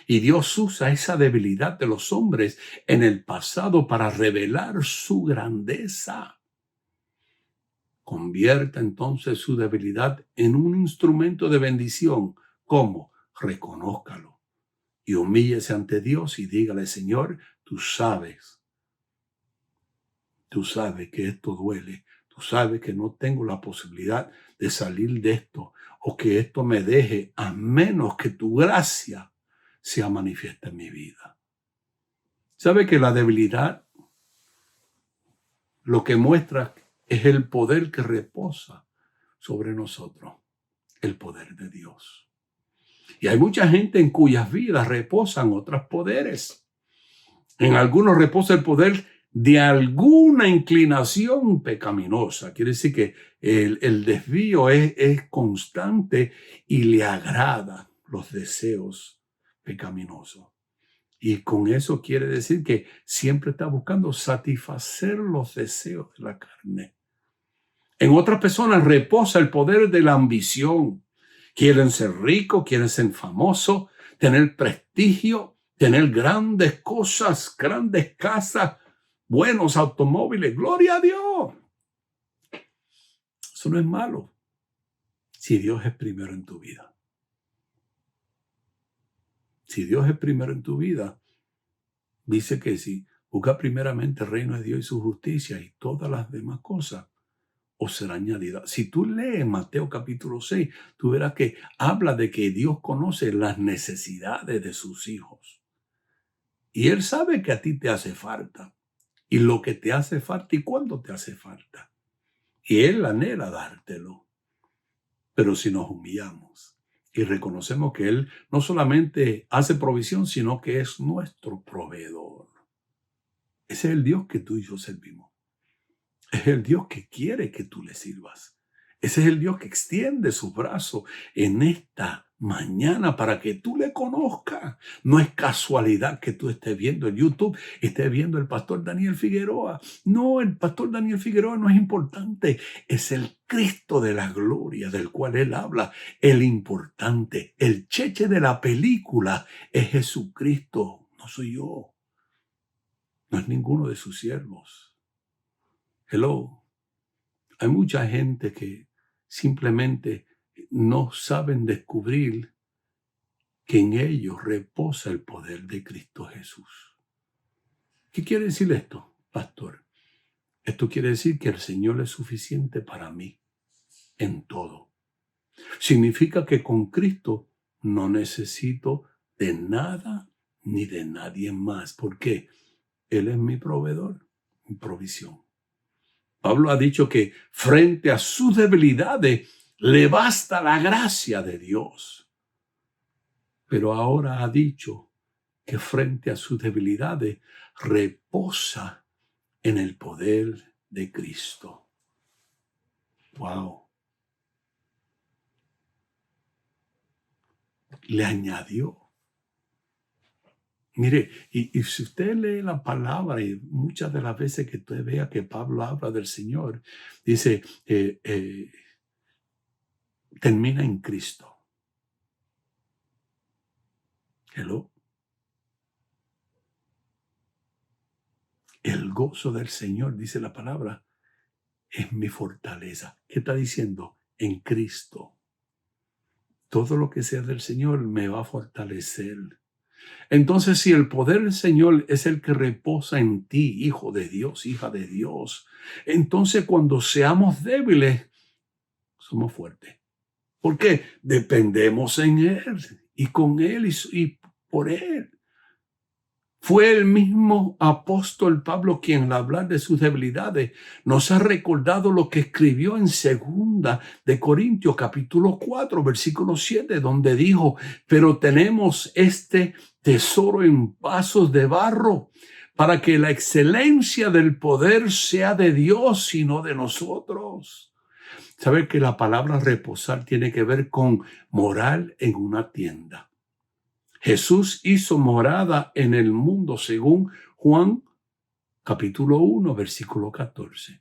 Y Dios usa esa debilidad de los hombres en el pasado para revelar su grandeza. Convierta entonces su debilidad en un instrumento de bendición. ¿Cómo? Reconózcalo y humíllese ante Dios y dígale, Señor, tú sabes que esto duele. Tú sabes que no tengo la posibilidad de salir de esto o que esto me deje a menos que tu gracia sea manifiesta en mi vida. ¿Sabe que la debilidad lo que muestra es el poder que reposa sobre nosotros? El poder de Dios. Y hay mucha gente en cuyas vidas reposan otros poderes. En algunos reposa el poder de alguna inclinación pecaminosa. Quiere decir que el desvío es constante y le agrada los deseos pecaminosos. Y con eso quiere decir que siempre está buscando satisfacer los deseos de la carne. En otras personas reposa el poder de la ambición. Quieren ser ricos, quieren ser famosos, tener prestigio, tener grandes cosas, grandes casas, buenos automóviles. ¡Gloria a Dios! Eso no es malo si Dios es primero en tu vida. Si Dios es primero en tu vida, dice que si busca primeramente el reino de Dios y su justicia y todas las demás cosas, o será añadida. Si tú lees Mateo capítulo 6, tú verás que habla de que Dios conoce las necesidades de sus hijos. Y Él sabe que a ti te hace falta. Y lo que te hace falta y cuándo te hace falta. Y Él anhela dártelo. Pero si nos humillamos y reconocemos que Él no solamente hace provisión, sino que es nuestro proveedor. Ese es el Dios que tú y yo servimos. Es el Dios que quiere que tú le sirvas. Ese es el Dios que extiende su brazo en esta mañana para que tú le conozcas. No es casualidad que tú estés viendo en YouTube, estés viendo el pastor Daniel Figueroa. No, el pastor Daniel Figueroa no es importante. Es el Cristo de la gloria del cual él habla. El importante, el cheche de la película es Jesucristo. No soy yo. No es ninguno de sus siervos. Hello. Hay mucha gente que simplemente no saben descubrir que en ellos reposa el poder de Cristo Jesús. ¿Qué quiere decir esto, pastor? Esto quiere decir que el Señor es suficiente para mí en todo. Significa que con Cristo no necesito de nada ni de nadie más. ¿Por qué? Él es mi proveedor, mi provisión. Pablo ha dicho que frente a sus debilidades le basta la gracia de Dios. Pero ahora ha dicho que frente a sus debilidades reposa en el poder de Cristo. ¡Wow! Le añadió. Mire, y si usted lee la palabra y muchas de las veces que usted vea que Pablo habla del Señor, dice, termina en Cristo. Hello. El gozo del Señor, dice la palabra, es mi fortaleza. ¿Qué está diciendo? En Cristo. Todo lo que sea del Señor me va a fortalecer. Entonces, si el poder del Señor es el que reposa en ti, hijo de Dios, hija de Dios, entonces cuando seamos débiles, somos fuertes. ¿Por qué? Dependemos en Él y con Él y por Él. Fue el mismo apóstol Pablo quien, al hablar de sus debilidades, nos ha recordado lo que escribió en 2 Corintios capítulo 4, versículo 7, donde dijo: pero tenemos este tesoro en vasos de barro, para que la excelencia del poder sea de Dios y no de nosotros. ¿Sabe que la palabra reposar tiene que ver con morar en una tienda? Jesús hizo morada en el mundo según Juan capítulo 1, versículo 14.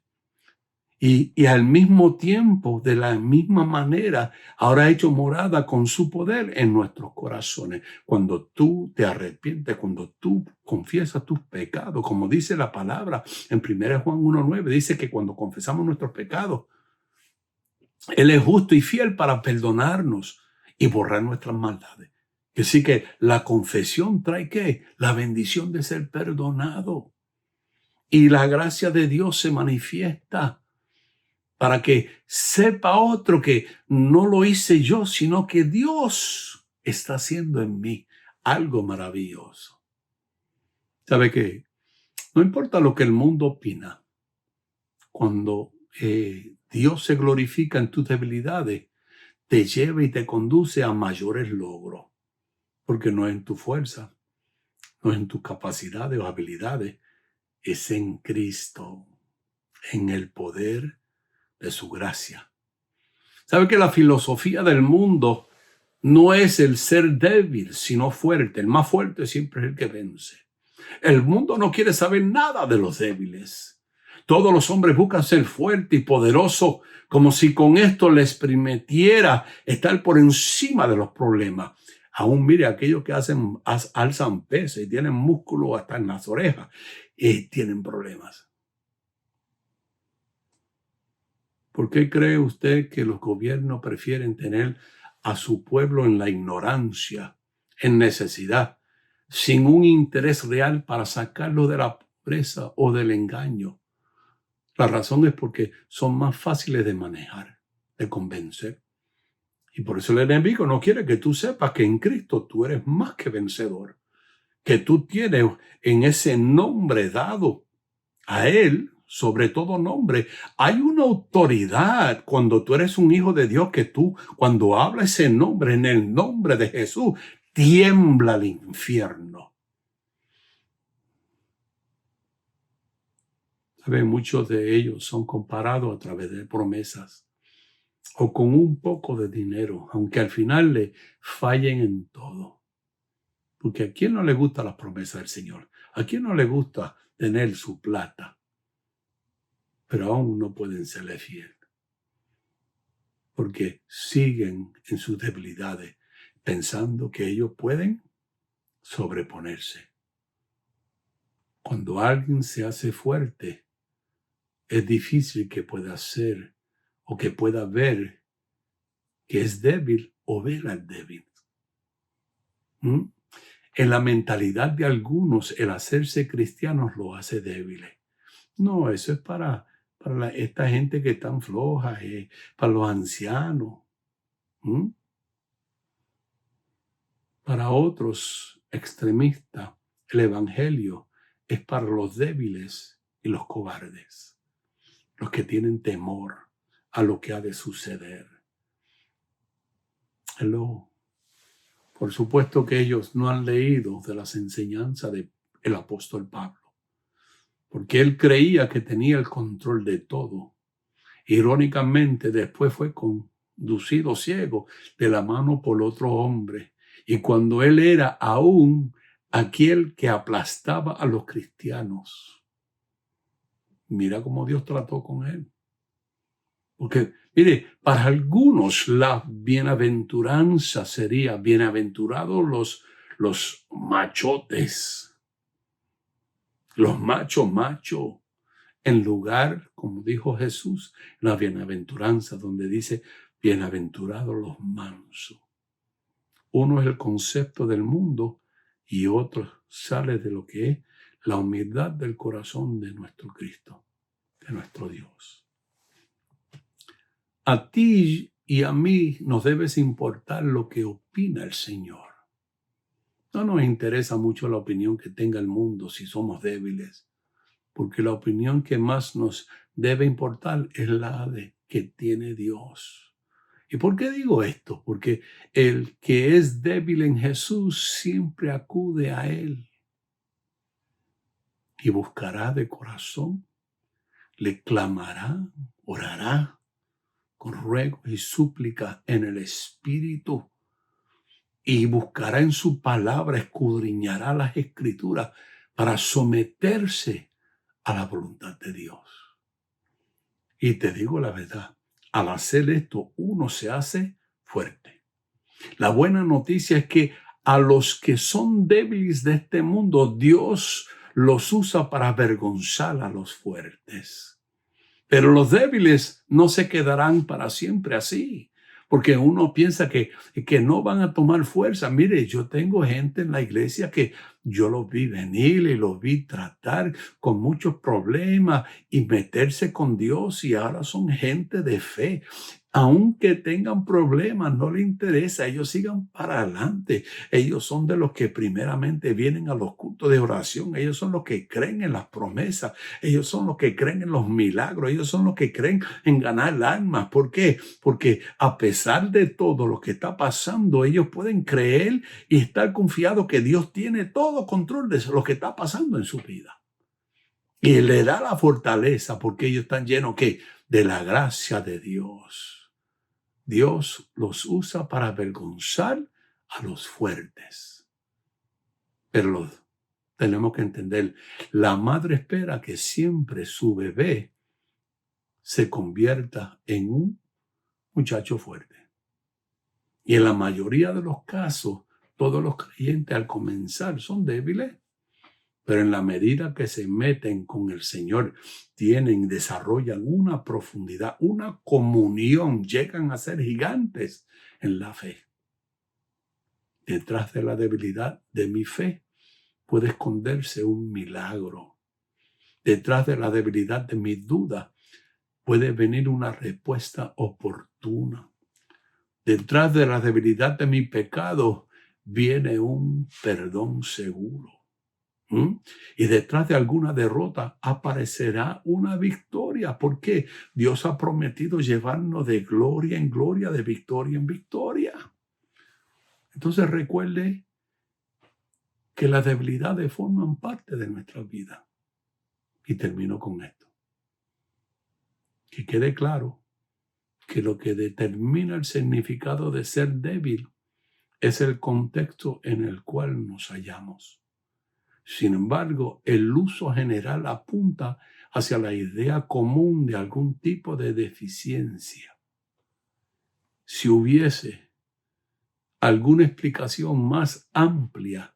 Y al mismo tiempo, de la misma manera, ahora ha hecho morada con su poder en nuestros corazones. Cuando tú te arrepientes, cuando tú confiesas tus pecados, como dice la palabra en 1 Juan 1:9, dice que cuando confesamos nuestros pecados, Él es justo y fiel para perdonarnos y borrar nuestras maldades. Así que la confesión trae ¿qué? La bendición de ser perdonado. Y la gracia de Dios se manifiesta para que sepa otro que no lo hice yo, sino que Dios está haciendo en mí algo maravilloso. ¿Sabe qué? No importa lo que el mundo opina. Cuando Dios se glorifica en tus debilidades, te lleva y te conduce a mayores logros. Porque no es en tu fuerza, no es en tus capacidades o habilidades, es en Cristo, en el poder de su gracia. ¿Sabe que la filosofía del mundo no es el ser débil, sino fuerte? El más fuerte siempre es el que vence. El mundo no quiere saber nada de los débiles. Todos los hombres buscan ser fuertes y poderosos, como si con esto les permitiera estar por encima de los problemas. Aún mire, aquellos que alzan pesas y tienen músculo hasta en las orejas, tienen problemas. ¿Por qué cree usted que los gobiernos prefieren tener a su pueblo en la ignorancia, en necesidad, sin un interés real para sacarlo de la pobreza o del engaño? La razón es porque son más fáciles de manejar, de convencer. Y por eso el enemigo no quiere que tú sepas que en Cristo tú eres más que vencedor, que tú tienes en ese nombre dado a Él, sobre todo nombre, hay una autoridad cuando tú eres un hijo de Dios, que tú, cuando hablas ese nombre, en el nombre de Jesús, tiembla el infierno. ¿Sabe? Muchos de ellos son comparados a través de promesas o con un poco de dinero, aunque al final le fallen en todo. Porque ¿a quién no le gusta las promesas del Señor? ¿A quién no le gusta tener su plata? Pero aún no pueden serle fiel, porque siguen en sus debilidades, pensando que ellos pueden sobreponerse. Cuando alguien se hace fuerte, es difícil que pueda ser o que pueda ver que es débil o ver al débil. En la mentalidad de algunos, el hacerse cristianos lo hace débiles. No, eso es para esta gente que están floja, para los ancianos. Para otros extremistas, el evangelio es para los débiles y los cobardes, los que tienen temor a lo que ha de suceder. Hello. Por supuesto que ellos no han leído de las enseñanzas del apóstol Pablo, porque él creía que tenía el control de todo. Irónicamente, después fue conducido ciego de la mano por otro hombre. Y cuando él era aún aquel que aplastaba a los cristianos, mira cómo Dios trató con él. Porque, mire, para algunos la bienaventuranza sería bienaventurados los machotes, los machos, en lugar, como dijo Jesús, la bienaventuranza, donde dice, bienaventurados los mansos. Uno es el concepto del mundo y otro sale de lo que es la humildad del corazón de nuestro Cristo, de nuestro Dios. A ti y a mí nos debe importar lo que opina el Señor. No nos interesa mucho la opinión que tenga el mundo si somos débiles, porque la opinión que más nos debe importar es la de que tiene Dios. ¿Y por qué digo esto? Porque el que es débil en Jesús siempre acude a Él y buscará de corazón, le clamará, orará con ruegos y súplicas en el Espíritu y buscará en su palabra, escudriñará las Escrituras para someterse a la voluntad de Dios. Y te digo la verdad, al hacer esto uno se hace fuerte. La buena noticia es que a los que son débiles de este mundo, Dios los usa para avergonzar a los fuertes. Pero los débiles no se quedarán para siempre así, porque uno piensa que no van a tomar fuerza. Mire, yo tengo gente en la iglesia que yo los vi venir y los vi tratar con muchos problemas y meterse con Dios y ahora son gente de fe. Aunque tengan problemas, no les interesa, ellos sigan para adelante. Ellos son de los que primeramente vienen a los cultos de oración. Ellos son los que creen en las promesas. Ellos son los que creen en los milagros. Ellos son los que creen en ganar almas. ¿Por qué? Porque a pesar de todo lo que está pasando, ellos pueden creer y estar confiados que Dios tiene todo control de lo que está pasando en su vida. Y le da la fortaleza porque ellos están llenos ¿qué? De la gracia de Dios. Dios los usa para avergonzar a los fuertes. Pero tenemos que entender, la madre espera que siempre su bebé se convierta en un muchacho fuerte. Y en la mayoría de los casos, todos los creyentes al comenzar son débiles. Pero en la medida que se meten con el Señor, desarrollan una profundidad, una comunión, llegan a ser gigantes en la fe. Detrás de la debilidad de mi fe puede esconderse un milagro. Detrás de la debilidad de mi duda puede venir una respuesta oportuna. Detrás de la debilidad de mi pecado viene un perdón seguro. Y detrás de alguna derrota aparecerá una victoria. ¿Por qué? Dios ha prometido llevarnos de gloria en gloria, de victoria en victoria. Entonces recuerde que las debilidades forman parte de nuestra vida. Y termino con esto. Que quede claro que lo que determina el significado de ser débil es el contexto en el cual nos hallamos. Sin embargo, el uso general apunta hacia la idea común de algún tipo de deficiencia. Si hubiese alguna explicación más amplia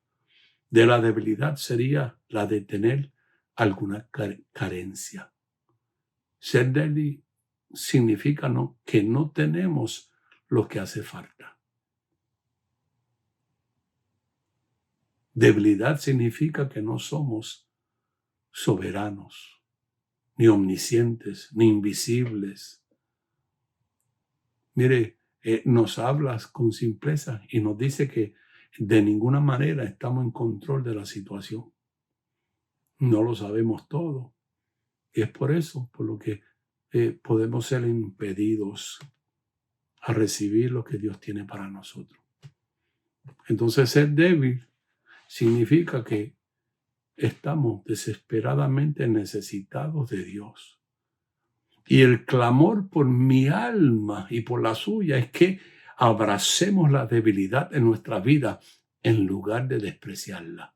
de la debilidad, sería la de tener alguna carencia. Ser débil significa que no tenemos lo que hace falta. Debilidad significa que no somos soberanos, ni omniscientes, ni invisibles. Mire, nos hablas con simpleza y nos dice que de ninguna manera estamos en control de la situación. No lo sabemos todo. Y es por eso, por lo que podemos ser impedidos a recibir lo que Dios tiene para nosotros. Entonces, ser débil significa que estamos desesperadamente necesitados de Dios. Y el clamor por mi alma y por la suya es que abracemos la debilidad en nuestra vida en lugar de despreciarla.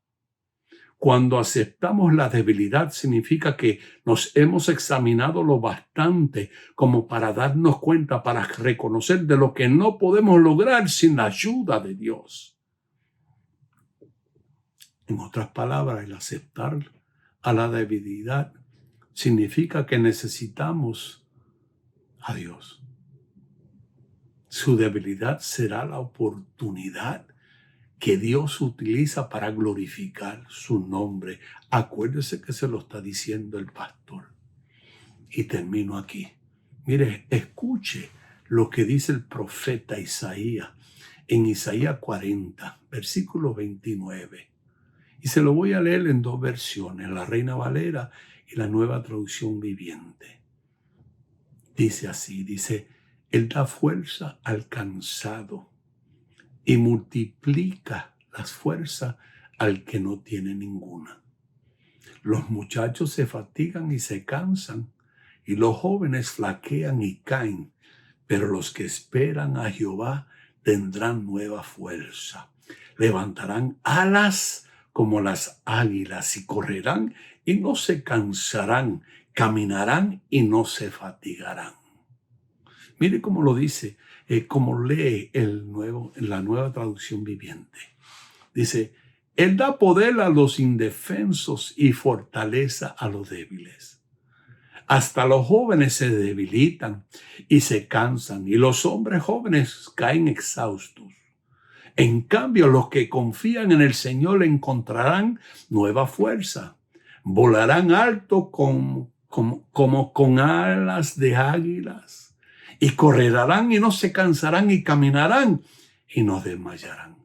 Cuando aceptamos la debilidad significa que nos hemos examinado lo bastante como para darnos cuenta, para reconocer de lo que no podemos lograr sin la ayuda de Dios. En otras palabras, el aceptar a la debilidad significa que necesitamos a Dios. Su debilidad será la oportunidad que Dios utiliza para glorificar su nombre. Acuérdese que se lo está diciendo el pastor. Y termino aquí. Mire, escuche lo que dice el profeta Isaías en Isaías 40, versículo 29. Y se lo voy a leer en dos versiones, la Reina Valera y la Nueva Traducción Viviente. Dice así, dice, Él da fuerza al cansado y multiplica las fuerzas al que no tiene ninguna. Los muchachos se fatigan y se cansan, y los jóvenes flaquean y caen, pero los que esperan a Jehová tendrán nueva fuerza. Levantarán alas como las águilas y correrán y no se cansarán, caminarán y no se fatigarán. Mire cómo lo dice, como lee la Nueva Traducción Viviente. Dice, Él da poder a los indefensos y fortaleza a los débiles. Hasta los jóvenes se debilitan y se cansan, y los hombres jóvenes caen exhaustos. En cambio, los que confían en el Señor encontrarán nueva fuerza. Volarán alto como con alas de águilas, y correrán y no se cansarán, y caminarán y no desmayarán.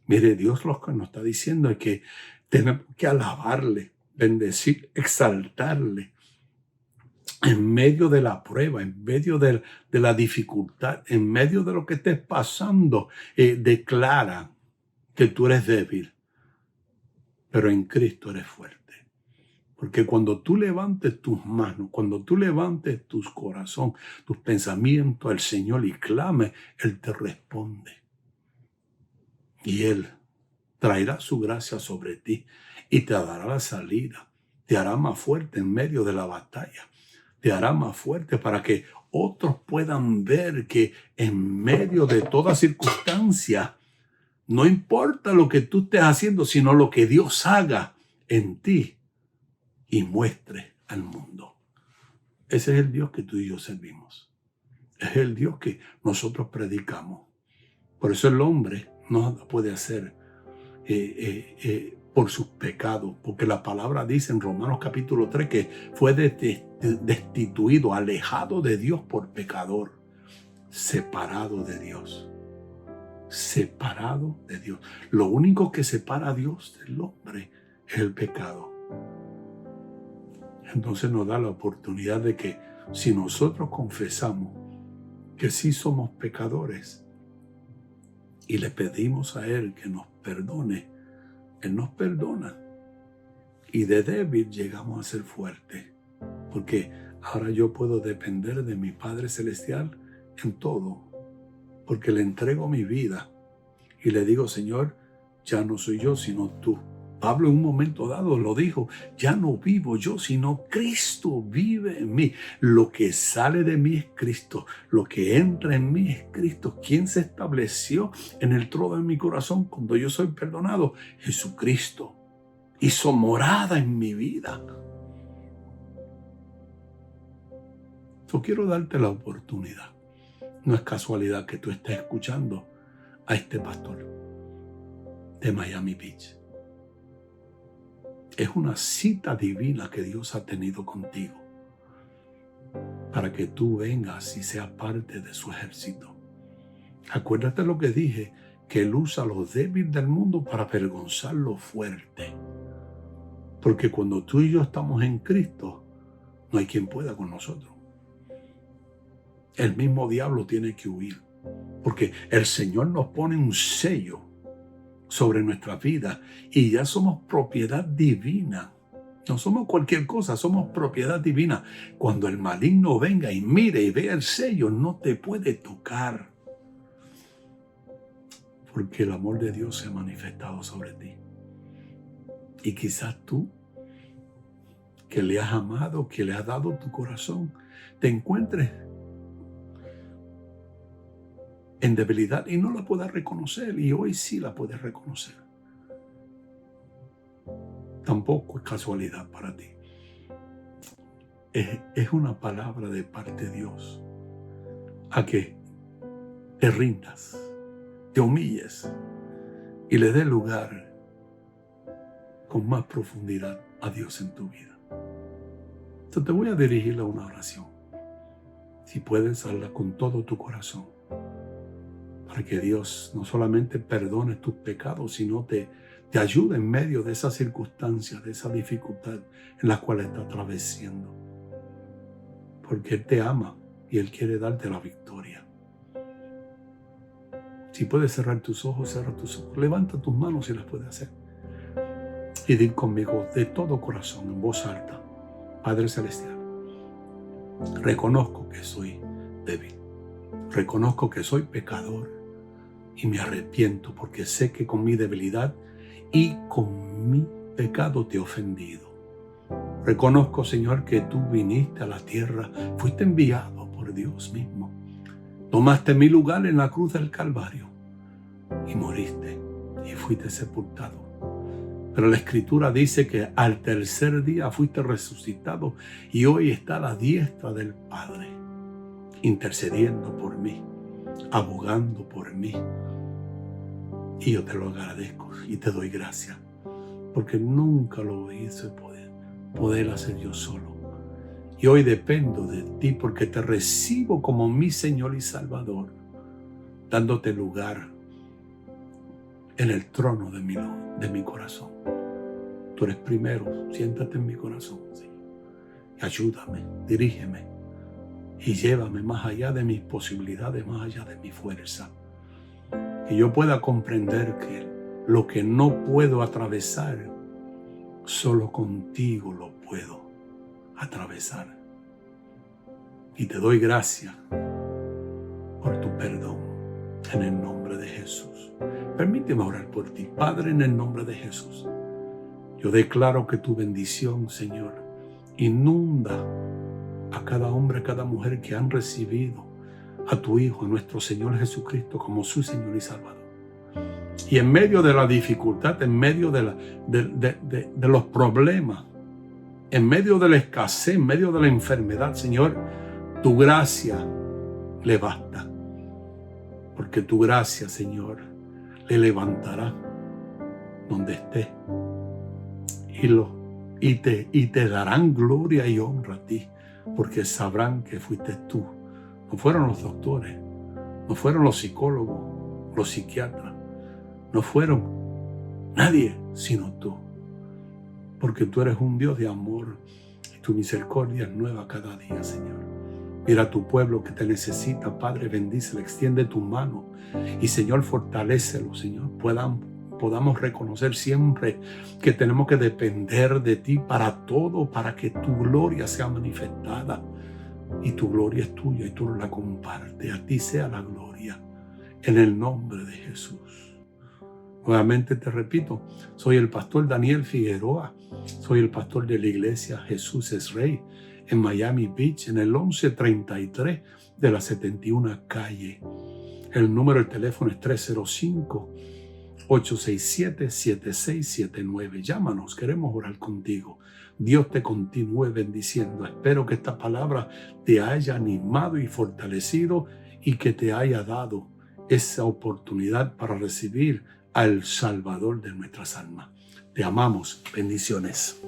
Mire, Dios lo que nos está diciendo es que tenemos que alabarle, bendecir, exaltarle en medio de la prueba, en medio de la dificultad, en medio de lo que estés pasando. Declara que tú eres débil, pero en Cristo eres fuerte. Porque cuando tú levantes tus manos, cuando tú levantes tu corazón, tus pensamientos al Señor y clames, Él te responde. Y Él traerá su gracia sobre ti y te dará la salida. Te hará más fuerte en medio de la batalla. Te hará más fuerte para que otros puedan ver que en medio de toda circunstancia, no importa lo que tú estés haciendo, sino lo que Dios haga en ti y muestre al mundo. Ese es el Dios que tú y yo servimos. Es el Dios que nosotros predicamos. Por eso el hombre no puede hacer por sus pecados, porque la palabra dice en Romanos capítulo 3 que fue destituido, alejado de Dios por pecador, separado de Dios. Separado de Dios. Lo único que separa a Dios del hombre es el pecado. Entonces nos da la oportunidad de que si nosotros confesamos que sí somos pecadores y le pedimos a Él que nos perdone, Él nos perdona. Y de débil llegamos a ser fuertes. Porque ahora yo puedo depender de mi Padre Celestial en todo. Porque le entrego mi vida y le digo, Señor, ya no soy yo, sino tú. Pablo en un momento dado lo dijo, ya no vivo yo, sino Cristo vive en mí. Lo que sale de mí es Cristo, lo que entra en mí es Cristo. ¿Quién se estableció en el trono de mi corazón cuando yo soy perdonado? Jesucristo. Hizo morada en mi vida. Yo quiero darte la oportunidad. No es casualidad que tú estés escuchando a este pastor de Miami Beach. Es una cita divina que Dios ha tenido contigo para que tú vengas y seas parte de su ejército. Acuérdate lo que dije, que Él usa a los débiles del mundo para avergonzar los fuertes. Porque cuando tú y yo estamos en Cristo, no hay quien pueda con nosotros. El mismo diablo tiene que huir. Porque el Señor nos pone un sello sobre nuestra vida y ya somos propiedad divina. No somos cualquier cosa, somos propiedad divina. Cuando el maligno venga y mire y vea el sello, no te puede tocar. Porque el amor de Dios se ha manifestado sobre ti. Y quizás tú, que le has amado, que le has dado tu corazón, te encuentres en debilidad y no la puedas reconocer. Y hoy sí la puedes reconocer. tampoco es casualidad para ti. Es una palabra de parte de Dios a que te rindas, te humilles y le des lugar con más profundidad a Dios en tu vida. Entonces te voy a dirigir a una oración. Si puedes, hazla con todo tu corazón, para que Dios no solamente perdone tus pecados, sino te ayude en medio de esas circunstancias, de esa dificultad en la cual estás atravesando. Porque Él te ama y Él quiere darte la victoria. Si puedes cerrar tus ojos, cierra tus ojos. Levanta tus manos si las puedes hacer. Y di conmigo de todo corazón, en voz alta: Padre Celestial, reconozco que soy débil. Reconozco que soy pecador y me arrepiento porque sé que con mi debilidad y con mi pecado te he ofendido. Reconozco, Señor, que tú viniste a la tierra, fuiste enviado por Dios mismo. Tomaste mi lugar en la cruz del Calvario y moriste y fuiste sepultado. Pero la Escritura dice que al tercer día fuiste resucitado y hoy está a la diestra del Padre, intercediendo por mí, abogando por mí. Y yo te lo agradezco y te doy gracias, porque nunca lo hice poder hacer yo solo. Y hoy dependo de ti porque te recibo como mi Señor y Salvador, dándote lugar en el trono de mi corazón. Tú eres primero, siéntate en mi corazón, Señor. Y ayúdame, dirígeme y llévame más allá de mis posibilidades, más allá de mi fuerza. Que yo pueda comprender que lo que no puedo atravesar, solo contigo lo puedo atravesar. Y te doy gracias por tu perdón en el nombre de Jesús. Permíteme orar por ti, Padre, en el nombre de Jesús. Yo declaro que tu bendición, Señor, inunda a cada hombre, a cada mujer que han recibido a tu Hijo, a nuestro Señor Jesucristo, como su Señor y Salvador. Y en medio de la dificultad, en medio de los problemas, en medio de la escasez, en medio de la enfermedad, Señor, tu gracia le basta. Porque tu gracia, Señor, le levantará donde esté. Y te darán gloria y honra a ti, porque sabrán que fuiste tú. No fueron los doctores, no fueron los psicólogos, los psiquiatras, no fueron nadie sino tú. Porque tú eres un Dios de amor y tu misericordia es nueva cada día, Señor. Mira a tu pueblo que te necesita, Padre, bendícelo, extiende tu mano y, Señor, fortalécelo, Señor. Podamos reconocer siempre que tenemos que depender de ti para todo, para que tu gloria sea manifestada. Y tu gloria es tuya y tú la compartes. A ti sea la gloria, en el nombre de Jesús. Nuevamente te repito, soy el pastor Daniel Figueroa. Soy el pastor de la iglesia Jesús es Rey en Miami Beach, en el 1133 de la 71 calle. El número del teléfono es 305-867-7679. Llámanos, queremos orar contigo. Dios te continúe bendiciendo. Espero que esta palabra te haya animado y fortalecido y que te haya dado esa oportunidad para recibir al Salvador de nuestras almas. Te amamos. Bendiciones.